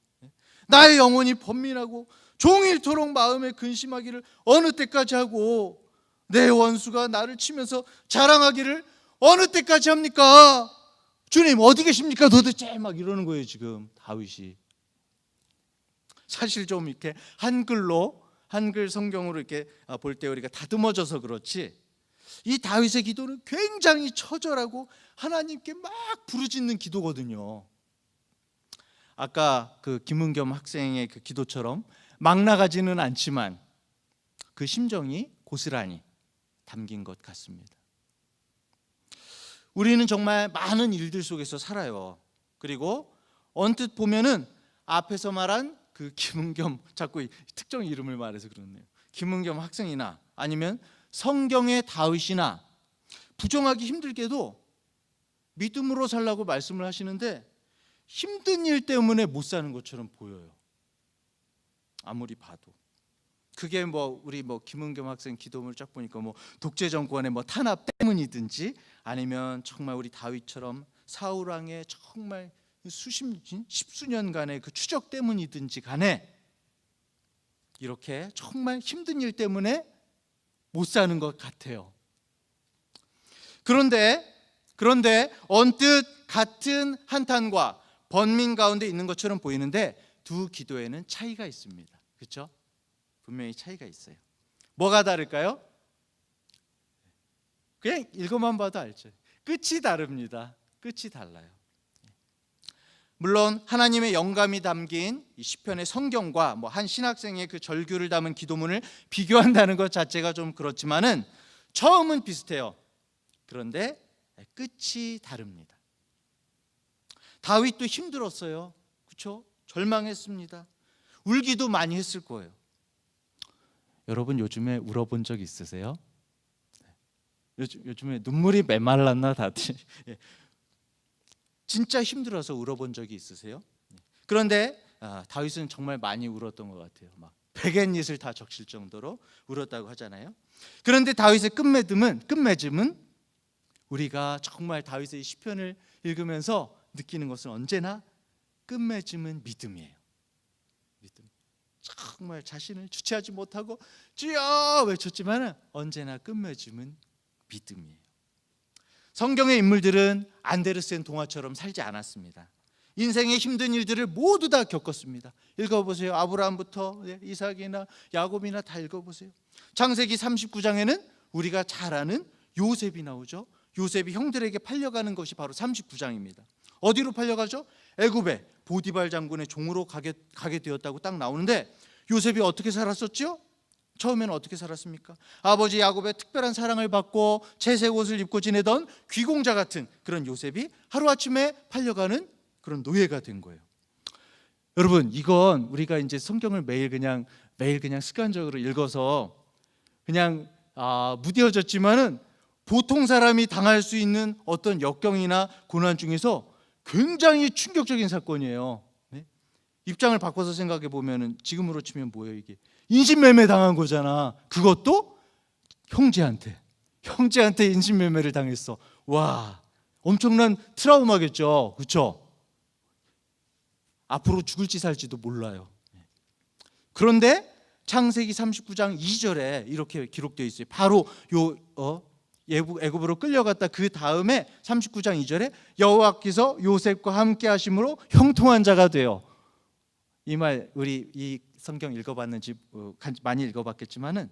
나의 영혼이 번민하고 종일토록 마음에 근심하기를 어느 때까지 하고, 내 원수가 나를 치면서 자랑하기를 어느 때까지 합니까? 주님 어디 계십니까 도대체? 막 이러는 거예요 지금 다윗이. 사실 좀 이렇게 한글 성경으로 이렇게 볼 때 우리가 다듬어져서 그렇지, 이 다윗의 기도는 굉장히 처절하고 하나님께 막 부르짖는 기도거든요. 아까 그 김은겸 학생의 그 기도처럼 막 나가지는 않지만 그 심정이 고스란히 담긴 것 같습니다. 우리는 정말 많은 일들 속에서 살아요. 그리고 언뜻 보면은 앞에서 말한 그 김은겸, 자꾸 특정 이름을 말해서 그러네요. 김은겸 학생이나 아니면 성경의 다윗이나 부정하기 힘들게도 믿음으로 살라고 말씀을 하시는데 힘든 일 때문에 못 사는 것처럼 보여요. 아무리 봐도. 그게 우리 김은겸 학생 기도문을 쫙 보니까 독재 정권의 탄압 때문이든지, 아니면 정말 우리 다윗처럼 사울 왕의 정말 십수년간의 그 추적 때문이든지 간에 이렇게 정말 힘든 일 때문에 못 사는 것 같아요. 그런데 언뜻 같은 한탄과 번민 가운데 있는 것처럼 보이는데 두 기도에는 차이가 있습니다. 그렇죠? 분명히 차이가 있어요. 뭐가 다를까요? 그냥 읽어만 봐도 알죠. 끝이 다릅니다. 끝이 달라요. 물론 하나님의 영감이 담긴 이 시편의 성경과 뭐 한 신학생의 그 절규를 담은 기도문을 비교한다는 것 자체가 좀 그렇지만은 처음은 비슷해요. 그런데 끝이 다릅니다. 다윗도 힘들었어요. 그렇죠? 절망했습니다. 울기도 많이 했을 거예요. 여러분 요즘에 울어본 적 있으세요? 요즘에 눈물이 메말랐나 다들? 진짜 힘들어서 울어본 적이 있으세요? 그런데 다윗은 정말 많이 울었던 것 같아요. 막 백엔잇을 다 적실 정도로 울었다고 하잖아요. 그런데 다윗의 끝맺음은 우리가 정말 다윗의 시편을 읽으면서 느끼는 것은 언제나 끝맺음은 믿음이에요. 믿음. 정말 자신을 주체하지 못하고 주여 외쳤지만 언제나 끝맺음은 믿음이에요. 성경의 인물들은 안데르센 동화처럼 살지 않았습니다. 인생의 힘든 일들을 모두 다 겪었습니다. 읽어보세요. 아브라함부터 이삭이나 야곱이나 다 읽어보세요. 창세기 39장에는 우리가 잘 아는 요셉이 나오죠. 요셉이 형들에게 팔려가는 것이 바로 39장입니다. 어디로 팔려가죠? 애굽에 보디발 장군의 종으로 가게 되었다고 딱 나오는데 요셉이 어떻게 살았었죠? 처음에는 어떻게 살았습니까? 아버지 야곱의 특별한 사랑을 받고 채색 옷을 입고 지내던 귀공자 같은 그런 요셉이 하루아침에 팔려가는 그런 노예가 된 거예요. 여러분 이건 우리가 이제 성경을 매일 그냥 습관적으로 읽어서 그냥 무뎌졌지만은 보통 사람이 당할 수 있는 어떤 역경이나 고난 중에서 굉장히 충격적인 사건이에요. 네? 입장을 바꿔서 생각해 보면은 지금으로 치면 뭐예요 이게? 인신매매 당한 거잖아. 그것도 형제한테 인신매매를 당했어. 와, 엄청난 트라우마겠죠. 그렇죠? 앞으로 죽을지 살지도 몰라요. 그런데 창세기 39장 2절에 이렇게 기록되어 있어요. 바로 애굽으로 끌려갔다 그 다음에 39장 2절에 여호와께서 요셉과 함께 하심으로 형통한 자가 되어. 이 말 우리 이 성경 읽어봤는지 많이 읽어봤겠지만은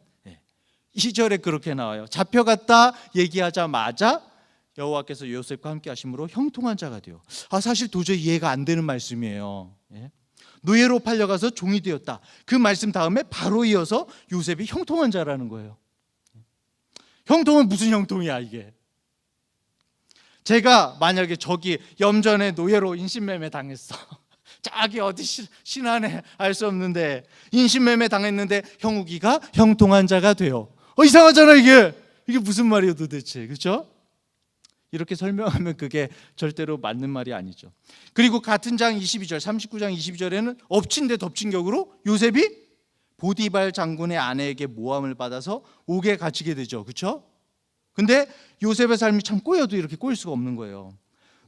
2절에 그렇게 나와요. 잡혀갔다 얘기하자마자 여호와께서 요셉과 함께 하심으로 형통한 자가 되어. 사실 도저히 이해가 안 되는 말씀이에요. 노예로 팔려가서 종이 되었다. 그 말씀 다음에 바로 이어서 요셉이 형통한 자라는 거예요. 형통은 무슨 형통이야 이게? 제가 만약에 저기 염전의 노예로 인신매매 당했어. 저기 어디 신안에 알 수 없는데 인신매매 당했는데 형욱이가 형통한 자가 돼요. 이상하잖아 이게 무슨 말이에요 도대체? 그렇죠? 이렇게 설명하면 그게 절대로 맞는 말이 아니죠. 그리고 같은 장 22절 39장 22절에는 엎친 데 덮친 격으로 요셉이 보디발 장군의 아내에게 모함을 받아서 옥에 갇히게 되죠. 그렇죠? 근데 요셉의 삶이 참 꼬여도 이렇게 꼬일 수가 없는 거예요.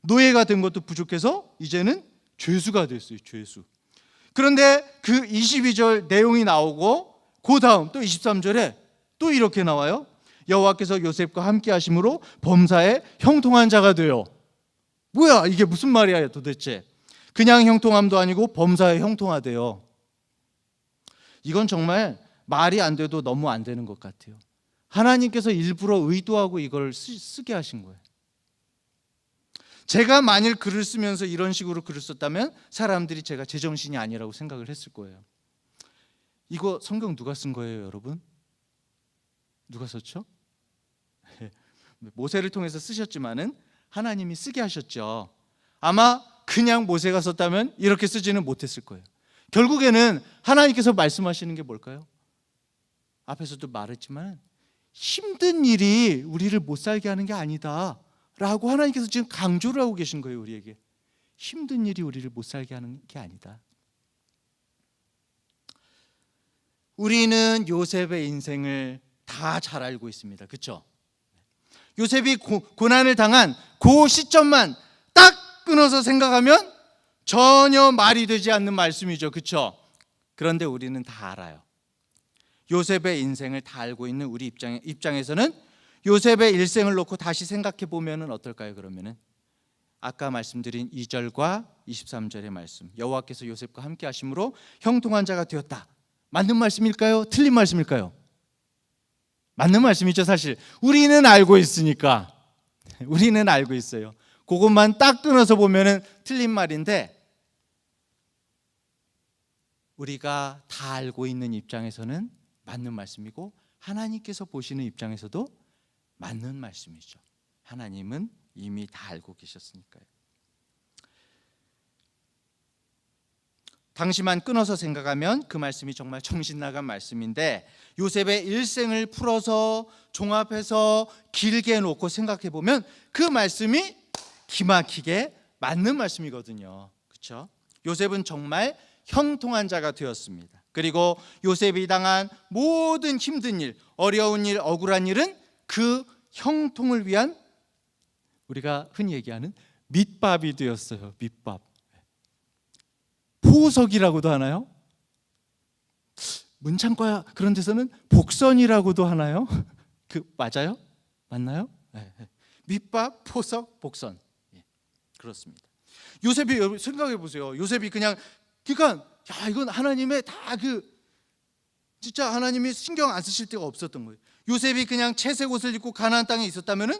노예가 된 것도 부족해서 이제는 죄수가 됐어요. 죄수. 그런데 그 22절 내용이 나오고 그 다음 또 23절에 또 이렇게 나와요. 여호와께서 요셉과 함께 하심으로 범사에 형통한 자가 되어. 뭐야 이게 무슨 말이야 도대체? 그냥 형통함도 아니고 범사에 형통하대요. 이건 정말 말이 안 돼도 너무 안 되는 것 같아요. 하나님께서 일부러 의도하고 이걸 쓰게 하신 거예요. 제가 만일 글을 쓰면서 이런 식으로 글을 썼다면 사람들이 제가 제정신이 아니라고 생각을 했을 거예요. 이거 성경 누가 쓴 거예요 여러분? 누가 썼죠? 모세를 통해서 쓰셨지만은 하나님이 쓰게 하셨죠. 아마 그냥 모세가 썼다면 이렇게 쓰지는 못했을 거예요. 결국에는 하나님께서 말씀하시는 게 뭘까요? 앞에서도 말했지만 힘든 일이 우리를 못 살게 하는 게 아니다 라고 하나님께서 지금 강조를 하고 계신 거예요. 우리에게 힘든 일이 우리를 못 살게 하는 게 아니다. 우리는 요셉의 인생을 다 잘 알고 있습니다. 그렇죠? 요셉이 고난을 당한 그 시점만 딱 끊어서 생각하면 전혀 말이 되지 않는 말씀이죠. 그렇죠? 그런데 우리는 다 알아요. 요셉의 인생을 다 알고 있는 우리 입장에서는 요셉의 일생을 놓고 다시 생각해 보면 어떨까요? 그러면은 아까 말씀드린 2절과 23절의 말씀, 여호와께서 요셉과 함께 하심으로 형통한 자가 되었다. 맞는 말씀일까요? 틀린 말씀일까요? 맞는 말씀이죠. 사실 우리는 알고 있으니까. 우리는 알고 있어요. 그것만 딱 끊어서 보면은 틀린 말인데 우리가 다 알고 있는 입장에서는 맞는 말씀이고 하나님께서 보시는 입장에서도 맞는 말씀이죠. 하나님은 이미 다 알고 계셨으니까요. 당시만 끊어서 생각하면 그 말씀이 정말 정신 나간 말씀인데 요셉의 일생을 풀어서 종합해서 길게 놓고 생각해 보면 그 말씀이 기막히게 맞는 말씀이거든요. 그렇죠? 요셉은 정말 형통한 자가 되었습니다. 그리고 요셉이 당한 모든 힘든 일, 어려운 일, 억울한 일은 그 형통을 위한 우리가 흔히 얘기하는 밑밥이 되었어요. 밑밥. 포석이라고도 하나요? 문창과 그런 데서는 복선이라고도 하나요? 맞아요? 맞나요? 밑밥, 포석, 복선. 그렇습니다. 요셉이 생각해 보세요. 요셉이 그러니까 이건 하나님의 다 진짜 하나님이 신경 안 쓰실 데가 없었던 거예요. 요셉이 그냥 채색 옷을 입고 가나안 땅에 있었다면은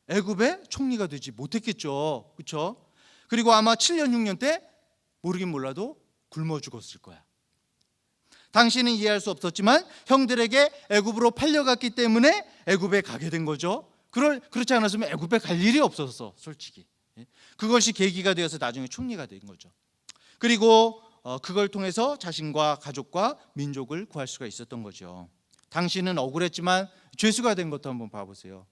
애굽의 총리가 되지 못했겠죠. 그렇죠? 그리고 아마 7년 6년 때 모르긴 몰라도 굶어 죽었을 거야. 당신은 이해할 수 없었지만 형들에게 애굽으로 팔려갔기 때문에 애굽에 가게 된 거죠. 그렇지 않았으면 애굽에 갈 일이 없었어, 솔직히. 그것이 계기가 되어서 나중에 총리가 된 거죠. 그리고 그걸 통해서 자신과 가족과 민족을 구할 수가 있었던 거죠. 당신은 억울했지만 죄수가 된 것도 한번 봐보세요.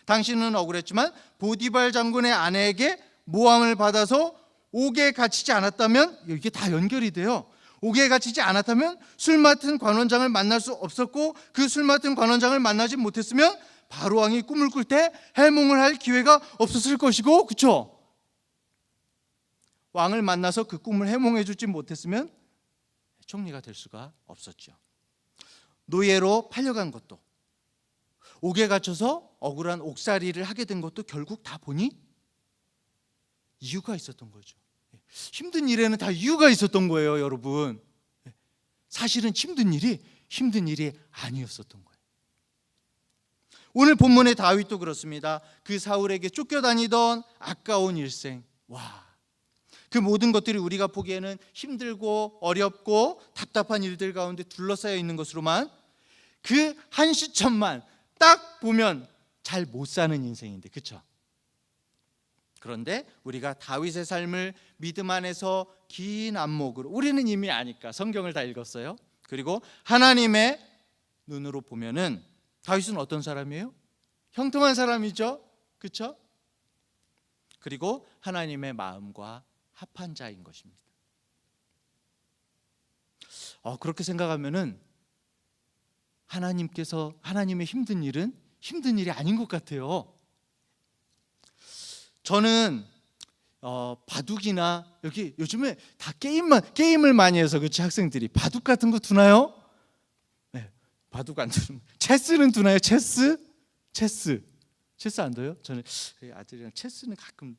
당신은 억울했지만 보디발 장군의 아내에게 모함을 받아서 옥에 갇히지 않았다면 이게 다 연결이 돼요. 옥에 갇히지 않았다면 술 맡은 관원장을 만날 수 없었고 그 술 맡은 관원장을 만나지 못했으면 바로 왕이 꿈을 꿀 때 해몽을 할 기회가 없었을 것이고, 그렇죠? 왕을 만나서 그 꿈을 해몽해 주지 못했으면 총리가 될 수가 없었죠. 노예로 팔려간 것도, 옥에 갇혀서 억울한 옥살이를 하게 된 것도 결국 다 보니 이유가 있었던 거죠. 힘든 일에는 다 이유가 있었던 거예요, 여러분. 사실은 힘든 일이 아니었었던 거예요. 오늘 본문의 다윗도 그렇습니다. 그 사울에게 쫓겨다니던 아까운 일생, 그 모든 것들이 우리가 보기에는 힘들고 어렵고 답답한 일들 가운데 둘러싸여 있는 것으로만 그 한 시점만 딱 보면 잘 못 사는 인생인데, 그렇죠? 그런데 우리가 다윗의 삶을 믿음 안에서 긴 안목으로, 우리는 이미 아니까 성경을 다 읽었어요. 그리고 하나님의 눈으로 보면은 다윗은 어떤 사람이에요? 형통한 사람이죠, 그렇죠? 그리고 하나님의 마음과 합한 자인 것입니다. 그렇게 생각하면은 하나님의 힘든 일은 힘든 일이 아닌 것 같아요. 저는 바둑이나 여기 요즘에 다 게임을 많이 해서 그렇지, 학생들이 바둑 같은 거 두나요? 네, 바둑 안 두는. 체스는 두나요? 체스 안 둬요? 저는 아들이랑 체스는 가끔.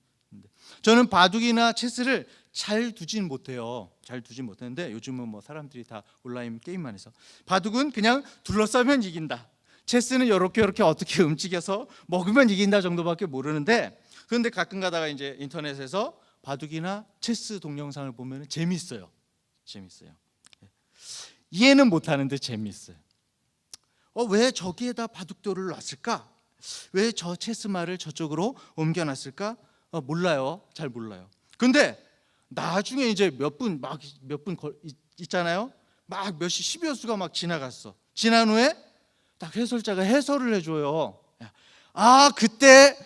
저는 바둑이나 체스를 잘 두진 못해요. 잘 두진 못하는데 요즘은 뭐 사람들이 다 온라인 게임만 해서. 바둑은 그냥 둘러싸면 이긴다. 체스는 이렇게 어떻게 움직여서 먹으면 이긴다 정도밖에 모르는데, 그런데 가끔 가다가 이제 인터넷에서 바둑이나 체스 동영상을 보면 재밌어요. 이해는 못하는데 재밌어요. 왜 저기에다 바둑돌을 놨을까? 왜 저 체스말을 저쪽으로 옮겨놨을까? 몰라요. 잘 몰라요. 근데 나중에 이제 몇 분 있잖아요. 막 몇 시 10여 수가 막 지나갔어. 지난 후에 딱 해설자가 해설을 해줘요. 그때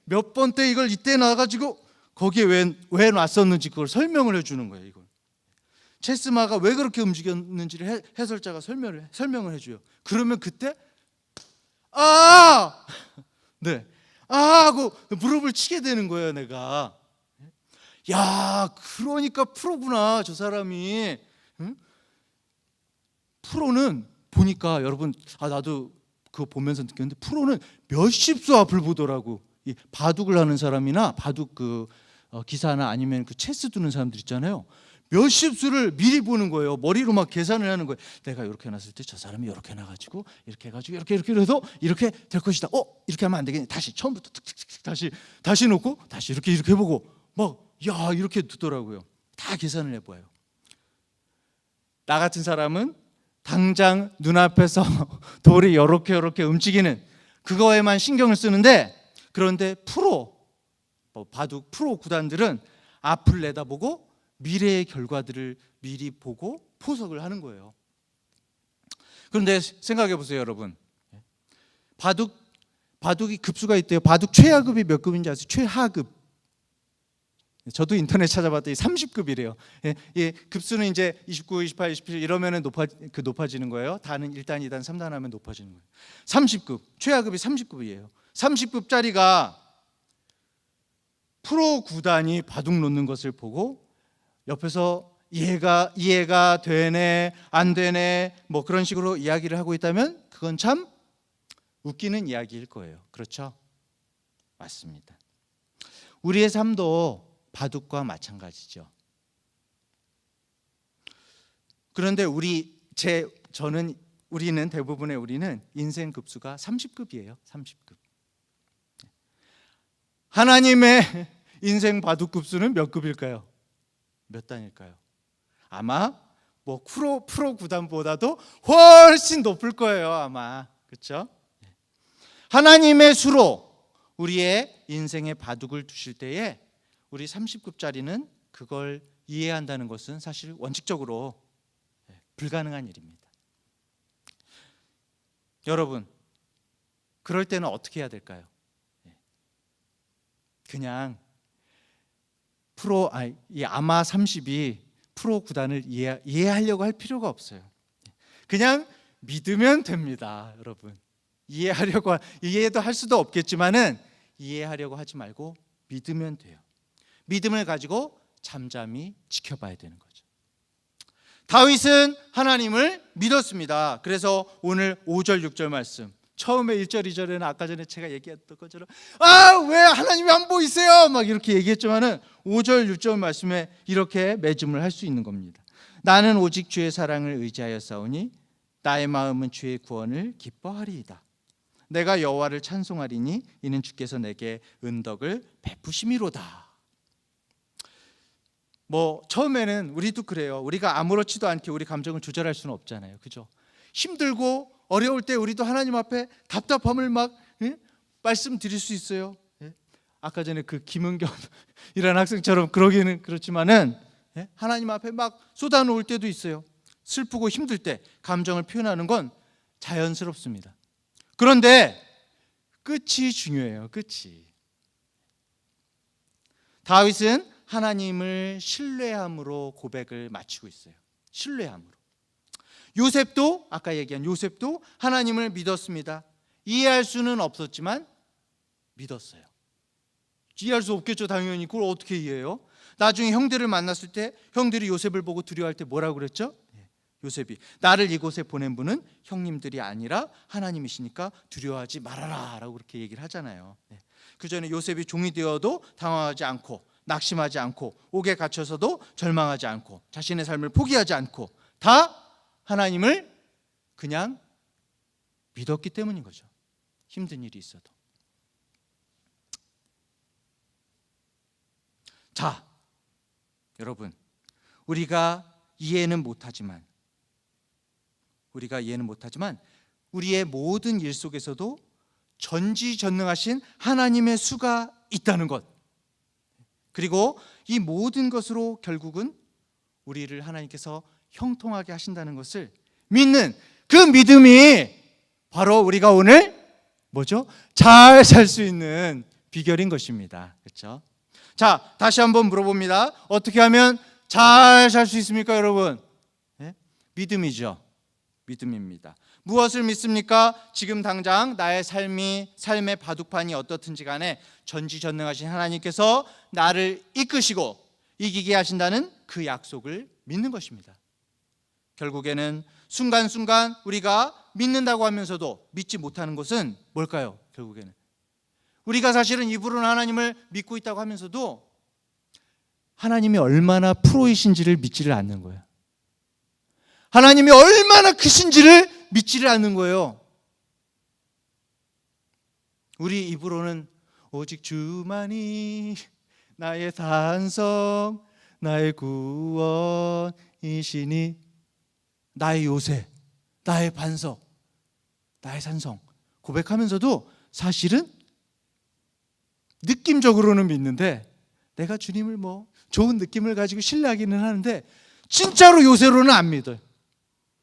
몇 번 때 이걸 이때 놔가지고 거기에 왜 놨었는지 그걸 설명을 해주는 거예요. 이걸 체스마가 왜 그렇게 움직였는지를 해설자가 설명을 해줘요. 그러면 그때 하고 무릎을 치게 되는 거예요, 내가. 그러니까 프로구나, 저 사람이. 프로는 보니까, 여러분, 나도 그거 보면서 느꼈는데, 프로는 몇십 수 앞을 보더라고. 이 바둑을 하는 사람이나 바둑 기사나 아니면 그 체스 두는 사람들 있잖아요. 몇십 수를 미리 보는 거예요. 머리로 막 계산을 하는 거예요. 내가 이렇게 놨을 때 저 사람이 이렇게 놔가지고 이렇게 해가지고 이렇게 해서 이렇게 될 것이다. 이렇게 하면 안 되겠네. 다시 처음부터 툭툭툭 다시 놓고 다시 이렇게 해보고 막 야 이렇게 두더라고요. 다 계산을 해봐요. 나 같은 사람은 당장 눈앞에서 돌이 이렇게 움직이는 그거에만 신경을 쓰는데, 그런데 바둑 프로 구단들은 앞을 내다보고 미래의 결과들을 미리 보고 포석을 하는 거예요. 그런데 생각해 보세요, 여러분. 바둑이 급수가 있대요. 바둑 최하급이 몇 급인지 아세요? 최하급. 저도 인터넷 찾아봤더니 30급이래요. 급수는 이제 29, 28, 27 이러면은 높아지는 거예요. 단은 1단, 2단, 3단 하면 높아지는 거예요. 30급, 최하급이 30급이에요. 30급짜리가 프로 구단이 바둑 놓는 것을 보고 옆에서 이해가 되네, 안 되네, 뭐 그런 식으로 이야기를 하고 있다면 그건 참 웃기는 이야기일 거예요. 그렇죠? 맞습니다. 우리의 삶도 바둑과 마찬가지죠. 그런데 대부분의 우리는 인생 급수가 30급이에요. 30급. 하나님의 인생 바둑 급수는 몇 급일까요? 몇 단일까요? 아마 뭐 프로 구단보다도 훨씬 높을 거예요, 아마. 그렇죠? 하나님의 수로 우리의 인생의 바둑을 두실 때에 우리 30급짜리는 그걸 이해한다는 것은 사실 원칙적으로 불가능한 일입니다. 여러분, 그럴 때는 어떻게 해야 될까요? 그냥 이 아마 30이 프로 구단을 이해하려고 할 필요가 없어요. 그냥 믿으면 됩니다, 여러분. 이해도 할 수도 없겠지만은 이해하려고 하지 말고 믿으면 돼요. 믿음을 가지고 잠잠히 지켜봐야 되는 거죠. 다윗은 하나님을 믿었습니다. 그래서 오늘 5절 6절 말씀, 처음에 1절 2절에는 아까 전에 제가 얘기했던 것처럼 왜 하나님이 안 보이세요? 막 이렇게 얘기했지만은 5절 6절 말씀에 이렇게 매짐을 할 수 있는 겁니다. 나는 오직 주의 사랑을 의지하여 싸우니 나의 마음은 주의 구원을 기뻐하리이다. 내가 여호와를 찬송하리니 이는 주께서 내게 은덕을 베푸심이로다. 처음에는 우리도 그래요. 우리가 아무렇지도 않게 우리 감정을 조절할 수는 없잖아요. 그죠? 힘들고 어려울 때 우리도 하나님 앞에 답답함을 막 말씀드릴 수 있어요. 아까 전에 그 김은겸이라는 학생처럼 그러기는 그렇지만은 하나님 앞에 막 쏟아놓을 때도 있어요. 슬프고 힘들 때 감정을 표현하는 건 자연스럽습니다. 그런데 끝이 중요해요. 끝이. 다윗은 하나님을 신뢰함으로 고백을 마치고 있어요. 신뢰함으로. 요셉도 아까 얘기한 요셉도 하나님을 믿었습니다. 이해할 수는 없었지만 믿었어요. 이해할 수 없겠죠, 당연히. 그걸 어떻게 이해해요? 나중에 형들을 만났을 때 형들이 요셉을 보고 두려워할 때 뭐라고 그랬죠? 요셉이 나를 이곳에 보낸 분은 형님들이 아니라 하나님이시니까 두려워하지 말아라 라고 그렇게 얘기를 하잖아요. 그 전에 요셉이 종이 되어도 당황하지 않고 낙심하지 않고 옥에 갇혀서도 절망하지 않고 자신의 삶을 포기하지 않고 다 하나님을 그냥 믿었기 때문인 거죠. 힘든 일이 있어도. 자, 여러분, 우리가 이해는 못하지만 우리의 모든 일 속에서도 전지전능하신 하나님의 수가 있다는 것, 그리고 이 모든 것으로 결국은 우리를 하나님께서 형통하게 하신다는 것을 믿는 그 믿음이 바로 우리가 오늘 잘 살 수 있는 비결인 것입니다. 그렇죠? 자, 다시 한번 물어봅니다. 어떻게 하면 잘 살 수 있습니까, 여러분? 믿음이죠. 믿음입니다. 무엇을 믿습니까? 지금 당장 나의 삶의 바둑판이 어떻든지 간에 전지전능하신 하나님께서 나를 이끄시고 이기게 하신다는 그 약속을 믿는 것입니다. 결국에는 순간순간 우리가 믿는다고 하면서도 믿지 못하는 것은 뭘까요? 결국에는 우리가 사실은 입으로는 하나님을 믿고 있다고 하면서도 하나님이 얼마나 프로이신지를 믿지를 않는 거예요. 하나님이 얼마나 크신지를 믿지를 않는 거예요. 우리 입으로는 오직 주만이 나의 산성, 나의 구원이시니, 나의 요새, 나의 반석, 나의 산성 고백하면서도 사실은 느낌적으로는 믿는데, 내가 주님을 뭐 좋은 느낌을 가지고 신뢰하기는 하는데 진짜로 요새로는 안 믿어요.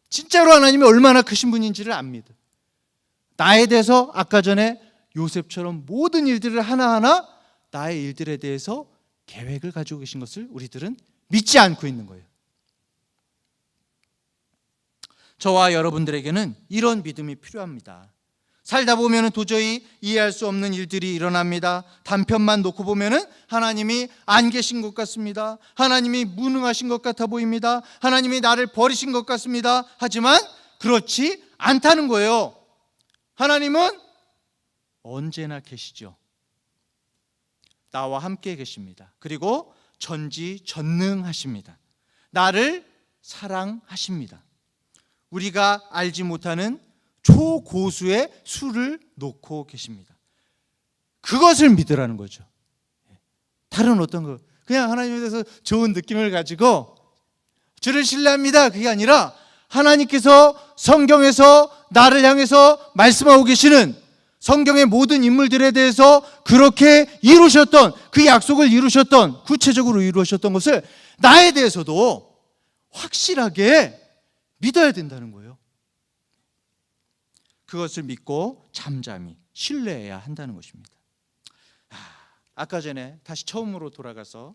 진짜로 하나님이 얼마나 크신 분인지를 안 믿어요. 나에 대해서 아까 전에 요셉처럼 모든 일들을 하나하나 나의 일들에 대해서 계획을 가지고 계신 것을 우리들은 믿지 않고 있는 거예요. 저와 여러분들에게는 이런 믿음이 필요합니다. 살다 보면 도저히 이해할 수 없는 일들이 일어납니다. 단편만 놓고 보면 하나님이 안 계신 것 같습니다. 하나님이 무능하신 것 같아 보입니다. 하나님이 나를 버리신 것 같습니다. 하지만 그렇지 않다는 거예요. 하나님은 언제나 계시죠. 나와 함께 계십니다. 그리고 전지전능하십니다. 나를 사랑하십니다. 우리가 알지 못하는 초고수의 수를 놓고 계십니다. 그것을 믿으라는 거죠. 다른 어떤 거, 그냥 하나님에 대해서 좋은 느낌을 가지고 주를 신뢰합니다, 그게 아니라 하나님께서 성경에서 나를 향해서 말씀하고 계시는 성경의 모든 인물들에 대해서 그렇게 이루셨던, 그 약속을 이루셨던, 구체적으로 이루셨던 것을 나에 대해서도 확실하게 믿어야 된다는 거예요. 그것을 믿고 잠잠히 신뢰해야 한다는 것입니다. 아까 전에 다시 처음으로 돌아가서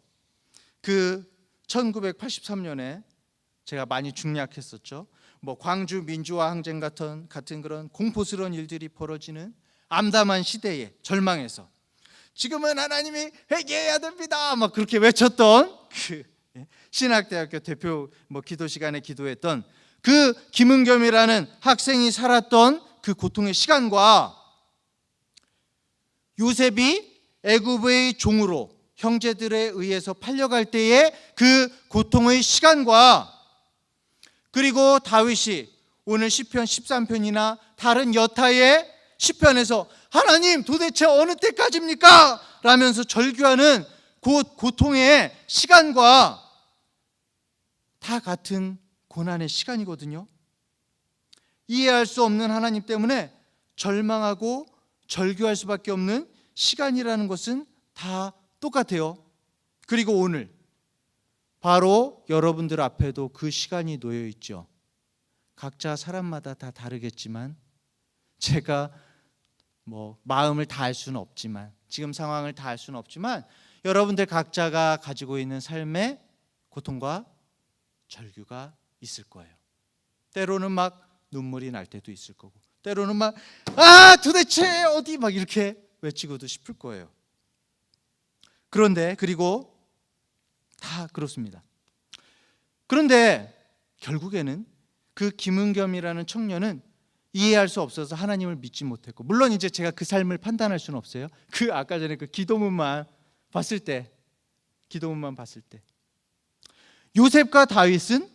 그 1983년에 제가 많이 중략했었죠. 뭐 광주 민주화 항쟁 같은 그런 공포스러운 일들이 벌어지는 암담한 시대에 절망해서 지금은 하나님이 회개해야 됩니다, 막 그렇게 외쳤던 그 신학대학교 대표 기도 시간에 기도했던 그 김은겸이라는 학생이 살았던 그 고통의 시간과 요셉이 애굽의 종으로 형제들에 의해서 팔려갈 때의 그 고통의 시간과, 그리고 다윗이 오늘 시편 13편이나 다른 여타의 시편에서 하나님 도대체 어느 때까지입니까? 라면서 절규하는 고통의 시간과 다 같은 고난의 시간이거든요. 이해할 수 없는 하나님 때문에 절망하고 절규할 수밖에 없는 시간이라는 것은 다 똑같아요. 그리고 오늘 바로 여러분들 앞에도 그 시간이 놓여 있죠. 각자 사람마다 다 다르겠지만, 제가 마음을 다 알 수는 없지만, 지금 상황을 다 알 수는 없지만, 여러분들 각자가 가지고 있는 삶의 고통과 절규가 있을 거예요. 때로는 막 눈물이 날 때도 있을 거고, 때로는 막 도대체 어디 막 이렇게 외치고도 싶을 거예요. 그런데 그리고 다 그렇습니다. 그런데 결국에는 그 김은겸이라는 청년은 이해할 수 없어서 하나님을 믿지 못했고, 물론 이제 제가 그 삶을 판단할 수는 없어요. 그 아까 전에 그 기도문만 봤을 때 요셉과 다윗은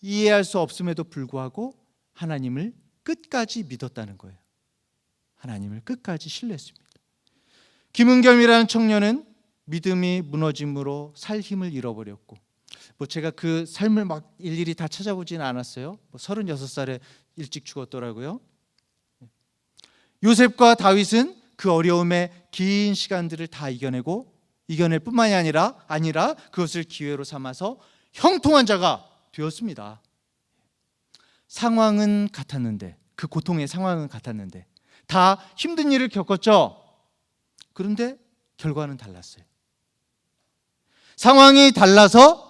이해할 수 없음에도 불구하고 하나님을 끝까지 믿었다는 거예요. 하나님을 끝까지 신뢰했습니다. 김은겸이라는 청년은 믿음이 무너짐으로 살 힘을 잃어버렸고, 제가 그 삶을 막 일일이 다 찾아보지는 않았어요. 36살에 일찍 죽었더라고요. 요셉과 다윗은 그 어려움의 긴 시간들을 다 이겨낼 뿐만이 아니라 그것을 기회로 삼아서 형통한 자가 되었습니다. 상황은 같았는데, 그 고통의 상황은 같았는데, 다 힘든 일을 겪었죠. 그런데 결과는 달랐어요. 상황이 달라서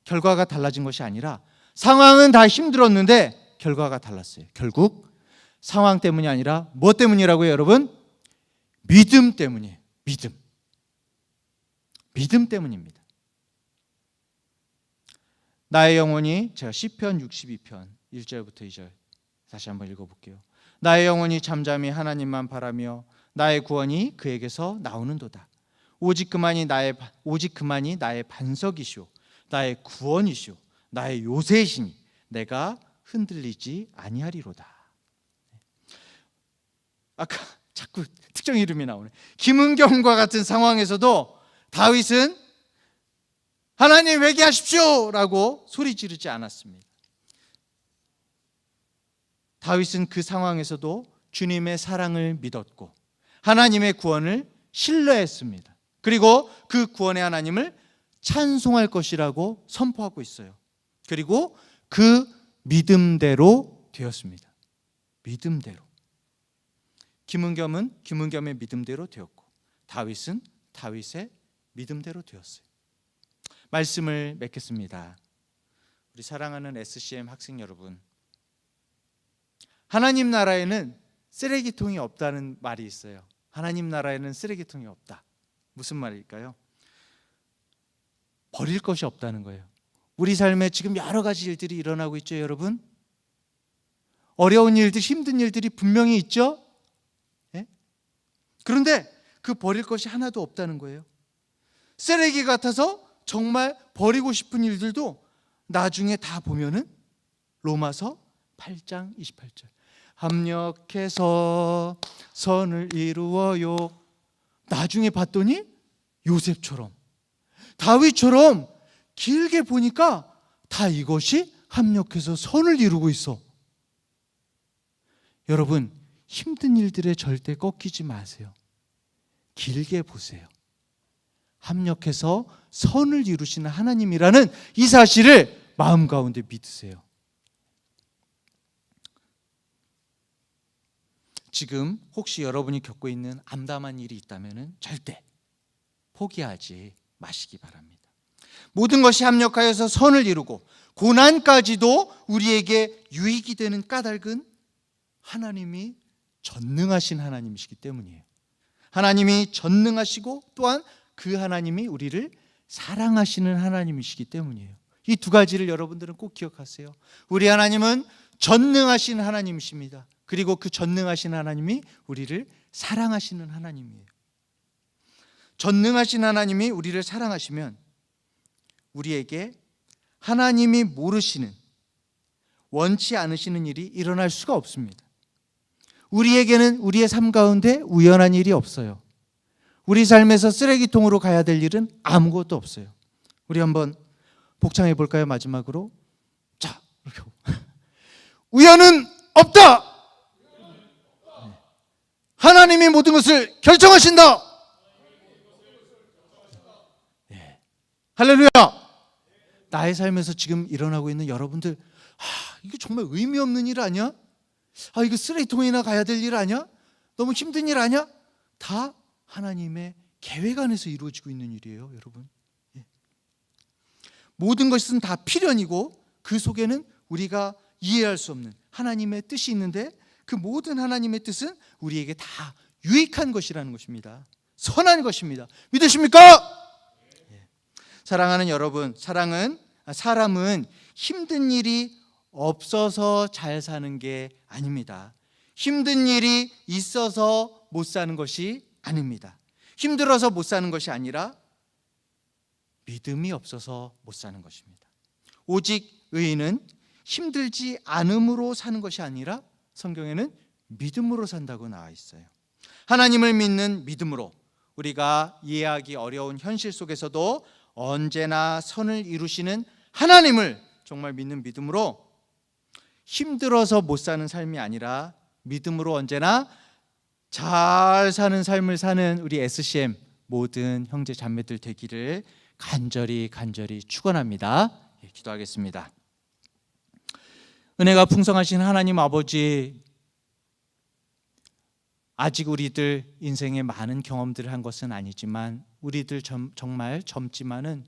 결과가 달라진 것이 아니라, 상황은 다 힘들었는데 결과가 달랐어요. 결국 상황 때문이 아니라 뭐 때문이라고요, 여러분? 믿음 때문이에요. 믿음 때문입니다. 나의 영혼이, 제가 시편 62편 1절부터 2절 다시 한번 읽어볼게요. 나의 영혼이 잠잠히 하나님만 바라며 나의 구원이 그에게서 나오는도다. 오직 그만이 나의 반석이시오, 나의 구원이시오, 나의 요새이시니 내가 흔들리지 아니하리로다. 아까 자꾸 특정 이름이 나오네. 김은경과 같은 상황에서도 다윗은 하나님 회개하십시오 라고 소리 지르지 않았습니다. 다윗은 그 상황에서도 주님의 사랑을 믿었고 하나님의 구원을 신뢰했습니다. 그리고 그 구원의 하나님을 찬송할 것이라고 선포하고 있어요. 그리고 그 믿음대로 되었습니다. 믿음대로. 김은겸은 김은겸의 믿음대로 되었고 다윗은 다윗의 믿음대로 되었어요. 말씀을 맺겠습니다. 우리 사랑하는 SCM 학생 여러분, 하나님 나라에는 쓰레기통이 없다는 말이 있어요. 하나님 나라에는 쓰레기통이 없다. 무슨 말일까요? 버릴 것이 없다는 거예요. 우리 삶에 지금 여러 가지 일들이 일어나고 있죠, 여러분. 어려운 일들, 힘든 일들이 분명히 있죠. 예? 그런데 그 버릴 것이 하나도 없다는 거예요. 쓰레기 같아서 정말 버리고 싶은 일들도 나중에 다 보면은 로마서 8장 28절 합력해서 선을 이루어요. 나중에 봤더니 요셉처럼 다윗처럼 길게 보니까 다 이것이 합력해서 선을 이루고 있어. 여러분, 힘든 일들에 절대 꺾이지 마세요. 길게 보세요. 합력해서 선을 이루시는 하나님이라는 이 사실을 마음 가운데 믿으세요. 지금 혹시 여러분이 겪고 있는 암담한 일이 있다면 절대 포기하지 마시기 바랍니다. 모든 것이 합력하여서 선을 이루고 고난까지도 우리에게 유익이 되는 까닭은 하나님이 전능하신 하나님이시기 때문이에요. 하나님이 전능하시고 또한 그 하나님이 우리를 사랑하시는 하나님이시기 때문이에요. 이 두 가지를 여러분들은 꼭 기억하세요. 우리 하나님은 전능하신 하나님이십니다. 그리고 그 전능하신 하나님이 우리를 사랑하시는 하나님이에요. 전능하신 하나님이 우리를 사랑하시면 우리에게 하나님이 모르시는, 원치 않으시는 일이 일어날 수가 없습니다. 우리에게는 우리의 삶 가운데 우연한 일이 없어요. 우리 삶에서 쓰레기통으로 가야 될 일은 아무것도 없어요. 우리 한번 복창해 볼까요? 마지막으로. 자, 이렇게. 우연은 없다. 하나님이 모든 것을 결정하신다. 네. 할렐루야. 나의 삶에서 지금 일어나고 있는 여러분들, 이게 정말 의미 없는 일 아니야? 이거 쓰레기통이나 가야 될 일 아니야? 너무 힘든 일 아니야? 다 하나님의 계획 안에서 이루어지고 있는 일이에요, 여러분. 예. 모든 것은 다 필연이고 그 속에는 우리가 이해할 수 없는 하나님의 뜻이 있는데 그 모든 하나님의 뜻은 우리에게 다 유익한 것이라는 것입니다. 선한 것입니다. 믿으십니까? 예. 사랑하는 여러분, 사람은 힘든 일이 없어서 잘 사는 게 아닙니다. 힘든 일이 있어서 못 사는 것이 아닙니다. 힘들어서 못 사는 것이 아니라 믿음이 없어서 못 사는 것입니다. 오직 의인은 힘들지 않음으로 사는 것이 아니라 성경에는 믿음으로 산다고 나와 있어요. 하나님을 믿는 믿음으로 우리가 이해하기 어려운 현실 속에서도 언제나 선을 이루시는 하나님을 정말 믿는 믿음으로 힘들어서 못 사는 삶이 아니라 믿음으로 언제나 잘 사는 삶을 사는 우리 SCM 모든 형제 자매들 되기를 간절히 축원합니다. 기도하겠습니다. 은혜가 풍성하신 하나님 아버지, 아직 우리들 인생에 많은 경험들을 한 것은 아니지만 우리들 정말 젊지만은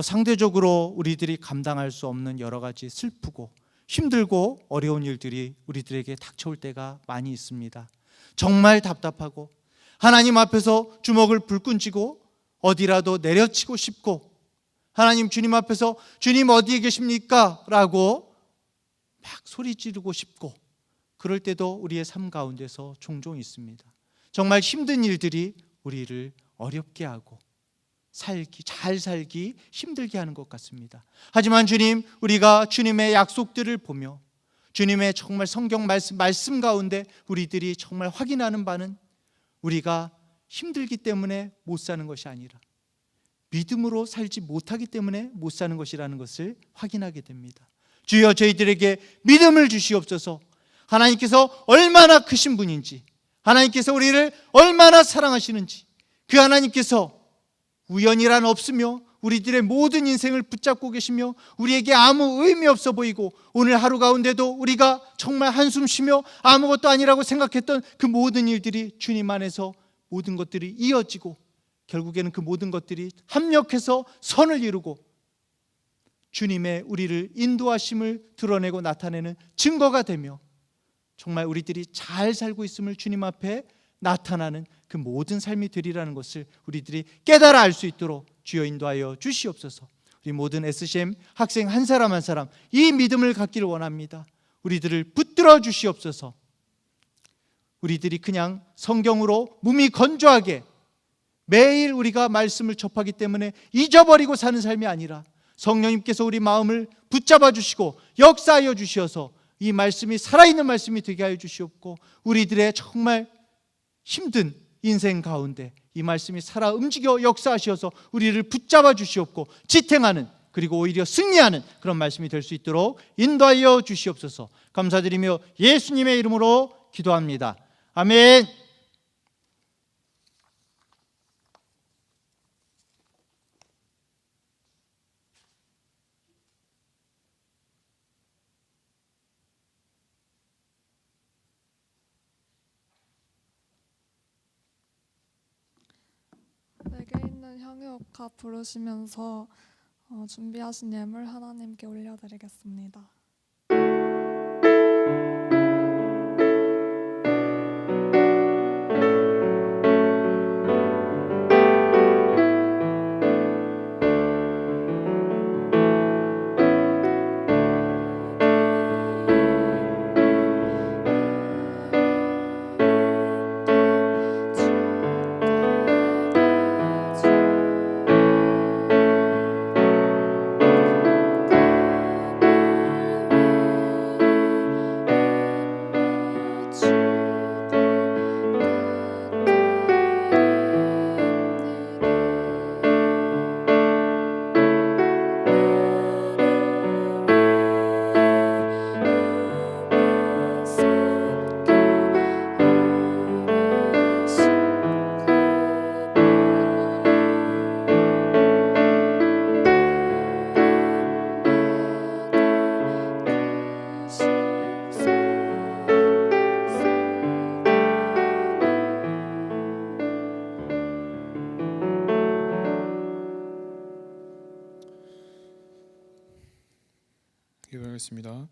상대적으로 우리들이 감당할 수 없는 여러 가지 슬프고 힘들고 어려운 일들이 우리들에게 닥쳐올 때가 많이 있습니다. 정말 답답하고 하나님 앞에서 주먹을 불끈 쥐고 어디라도 내려치고 싶고 하나님 주님 앞에서 주님 어디에 계십니까? 라고 막 소리 지르고 싶고 그럴 때도 우리의 삶 가운데서 종종 있습니다. 정말 힘든 일들이 우리를 어렵게 하고 잘 살기 힘들게 하는 것 같습니다. 하지만 주님, 우리가 주님의 약속들을 보며 주님의 정말 성경 말씀 가운데 우리들이 정말 확인하는 바는 우리가 힘들기 때문에 못 사는 것이 아니라 믿음으로 살지 못하기 때문에 못 사는 것이라는 것을 확인하게 됩니다. 주여, 저희들에게 믿음을 주시옵소서. 하나님께서 얼마나 크신 분인지, 하나님께서 우리를 얼마나 사랑하시는지, 그 하나님께서 우연이란 없으며 우리들의 모든 인생을 붙잡고 계시며 우리에게 아무 의미 없어 보이고 오늘 하루 가운데도 우리가 정말 한숨 쉬며 아무것도 아니라고 생각했던 그 모든 일들이 주님 안에서 모든 것들이 이어지고 결국에는 그 모든 것들이 합력해서 선을 이루고 주님의 우리를 인도하심을 드러내고 나타내는 증거가 되며 정말 우리들이 잘 살고 있음을 주님 앞에 나타나는 그 모든 삶이 되리라는 것을 우리들이 깨달아 알 수 있도록 주여 인도하여 주시옵소서. 우리 모든 SCM 학생 한 사람 한 사람 이 믿음을 갖기를 원합니다. 우리들을 붙들어 주시옵소서. 우리들이 그냥 성경으로 몸이 건조하게 매일 우리가 말씀을 접하기 때문에 잊어버리고 사는 삶이 아니라 성령님께서 우리 마음을 붙잡아 주시고 역사하여 주시어서 이 말씀이 살아있는 말씀이 되게 하여 주시옵고 우리들의 정말 힘든 인생 가운데 이 말씀이 살아 움직여 역사하시어서 우리를 붙잡아 주시옵고 지탱하는, 그리고 오히려 승리하는 그런 말씀이 될 수 있도록 인도하여 주시옵소서. 감사드리며 예수님의 이름으로 기도합니다. 아멘. 내게 있는 향유옥합 부르시면서 준비하신 예물 하나님께 올려드리겠습니다. 기도하겠습니다.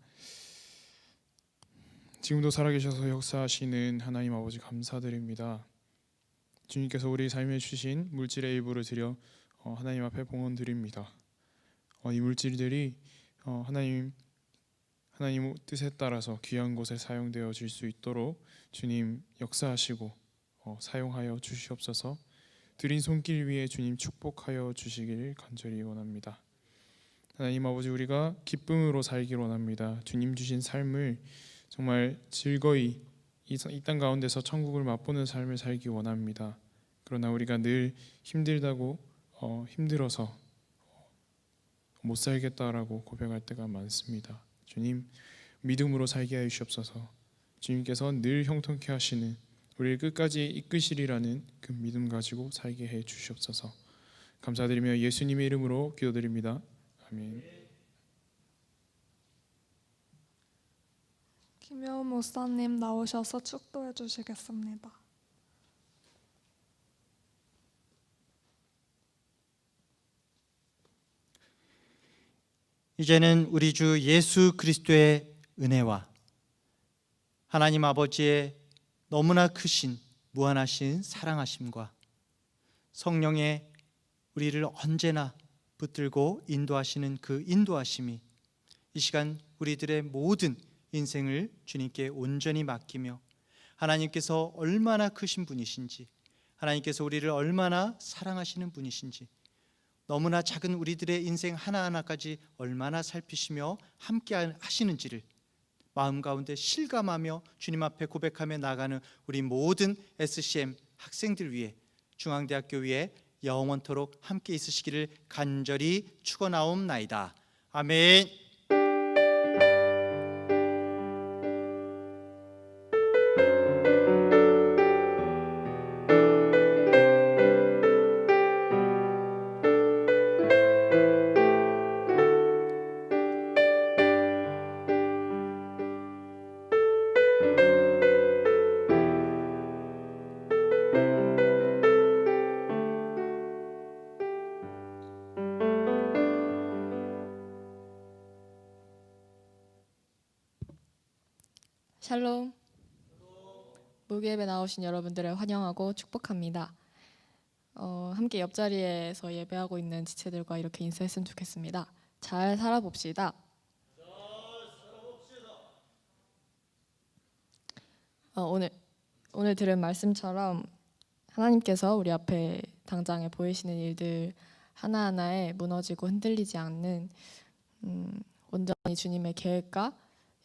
지금도 살아계셔서 역사하시는 하나님 아버지 감사드립니다. 주님께서 우리 삶에 주신 물질의 일부를 드려 하나님 앞에 봉헌 드립니다. 이 물질들이 하나님 뜻에 따라서 귀한 곳에 사용되어질 수 있도록 주님 역사하시고 사용하여 주시옵소서. 드린 손길 위에 주님 축복하여 주시길 간절히 원합니다. 하나님 아버지, 우리가 기쁨으로 살길 원합니다. 주님 주신 삶을 정말 즐거이 이 땅 가운데서 천국을 맛보는 삶을 살기 원합니다. 그러나 우리가 늘 힘들다고 힘들어서 못 살겠다라고 고백할 때가 많습니다. 주님, 믿음으로 살게 하여 주시옵소서. 주님께서 늘 형통케 하시는 우리를 끝까지 이끄시리라는 그 믿음 가지고 살게 해 주시옵소서. 감사드리며 예수님의 이름으로 기도드립니다. 아멘. 김효우 목사님 나오셔서 축도해 주시겠습니다. 이제는 우리 주 예수 그리스도의 은혜와 하나님 아버지의 너무나 크신 무한하신 사랑하심과 성령의 우리를 언제나 붙들고 인도하시는 그 인도하심이 이 시간 우리들의 모든 인생을 주님께 온전히 맡기며 하나님께서 얼마나 크신 분이신지, 하나님께서 우리를 얼마나 사랑하시는 분이신지, 너무나 작은 우리들의 인생 하나하나까지 얼마나 살피시며 함께 하시는지를 마음 가운데 실감하며 주님 앞에 고백하며 나가는 우리 모든 SCM 학생들 위해, 중앙대학교 위에 영원토록 함께 있으시기를 간절히 축원하옵나이다. 아멘. 샬롬. 무교예배 나오신 여러분들을 환영하고 축복합니다. 함께 옆자리에서 예배하고 있는 지체들과 이렇게 인사했으면 좋겠습니다. 잘 살아봅시다. 오늘 들은 말씀처럼 하나님께서 우리 앞에 당장에 보이시는 일들 하나하나에 무너지고 흔들리지 않는 온전히 주님의 계획과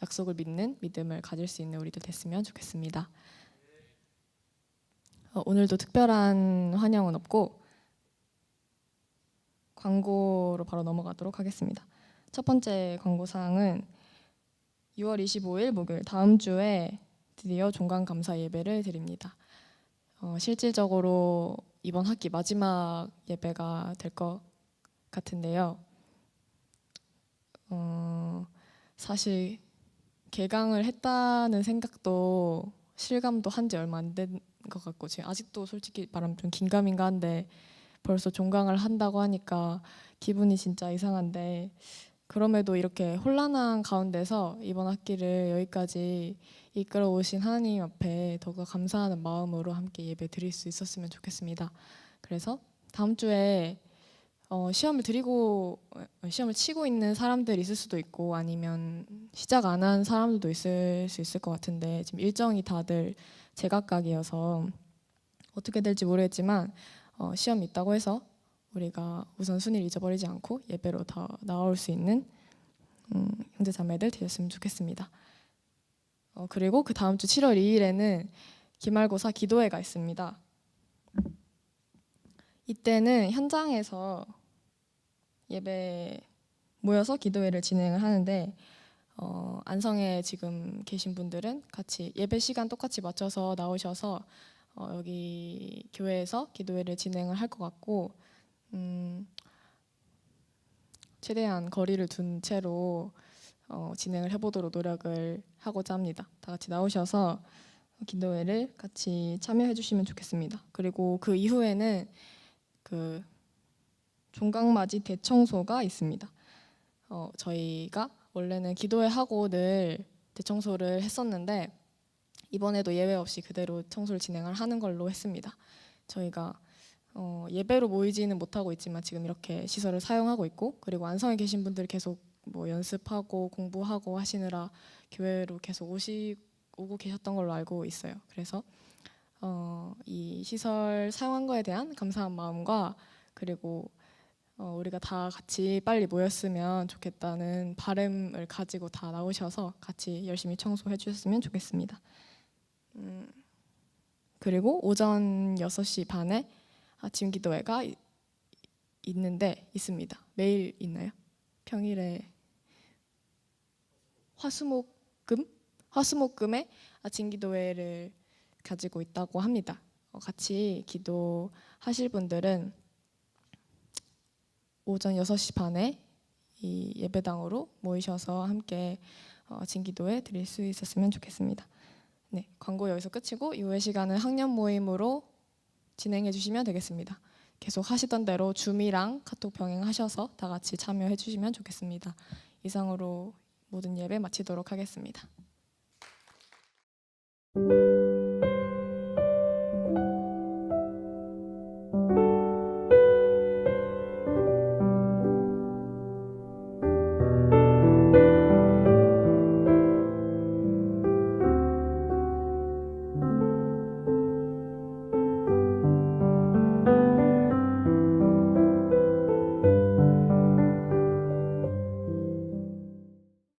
약속을 믿는 믿음을 가질 수 있는 우리들 됐으면 좋겠습니다. 오늘도 특별한 환영은 없고 광고로 바로 넘어가도록 하겠습니다. 첫 번째 광고사항은 6월 25일 목요일 다음 주에 드디어 종강 감사 예배를 드립니다. 실질적으로 이번 학기 마지막 예배가 될 것 같은데요. 사실 개강을 했다는 생각도 실감도 한 지 얼마 안 된 것 같고, 지금 아직도 솔직히 말하면 좀 긴가민가한데 벌써 종강을 한다고 하니까 기분이 진짜 이상한데, 그럼에도 이렇게 혼란한 가운데서 이번 학기를 여기까지 이끌어 오신 하나님 앞에 더욱 감사하는 마음으로 함께 예배 드릴 수 있었으면 좋겠습니다. 그래서 다음 주에 시험을 치고 있는 사람들이 있을 수도 있고, 아니면 시작 안 한 사람들도 있을 수 있을 것 같은데, 지금 일정이 다들 제각각이어서 어떻게 될지 모르겠지만 시험이 있다고 해서 우리가 우선순위를 잊어버리지 않고 예배로 더 나올 수 있는 형제 자매들 되셨으면 좋겠습니다. 그리고 그 다음 주 7월 2일에는 기말고사 기도회가 있습니다. 이때는 현장에서 예배 모여서 기도회를 진행을 하는데, 안성에 지금 계신 분들은 같이 예배 시간 똑같이 맞춰서 나오셔서 여기 교회에서 기도회를 진행을 할 것 같고, 최대한 거리를 둔 채로 진행을 해보도록 노력을 하고자 합니다. 다 같이 나오셔서 기도회를 같이 참여해 주시면 좋겠습니다. 그리고 그 이후에는 그 종강맞이 대청소가 있습니다. 저희가 원래는 기도회 하고 늘 대청소를 했었는데, 이번에도 예외 없이 그대로 청소를 진행을 하는 걸로 했습니다. 저희가 예배로 모이지는 못하고 있지만 지금 이렇게 시설을 사용하고 있고, 그리고 안성에 계신 분들 계속 뭐 연습하고 공부하고 하시느라 교회로 계속 오고 계셨던 걸로 알고 있어요. 그래서 이 시설 사용한 거에 대한 감사한 마음과, 그리고 우리가 다 같이 빨리 모였으면 좋겠다는 바람을 가지고 다 나오셔서 같이 열심히 청소해 주셨으면 좋겠습니다. 그리고 오전 6시 반에 아침 기도회가 있습니다. 매일 있나요? 평일에 화수목금에 아침 기도회를 가지고 있다고 합니다. 같이 기도하실 분들은 오전 6시 반에 이 예배당으로 모이셔서 함께 아침 기도회 드릴 수 있었으면 좋겠습니다. 네, 광고 여기서 끝이고 이후의 시간은 학년 모임으로 진행해 주시면 되겠습니다. 계속 하시던 대로 줌이랑 카톡 병행하셔서 다 같이 참여해 주시면 좋겠습니다. 이상으로 모든 예배 마치도록 하겠습니다.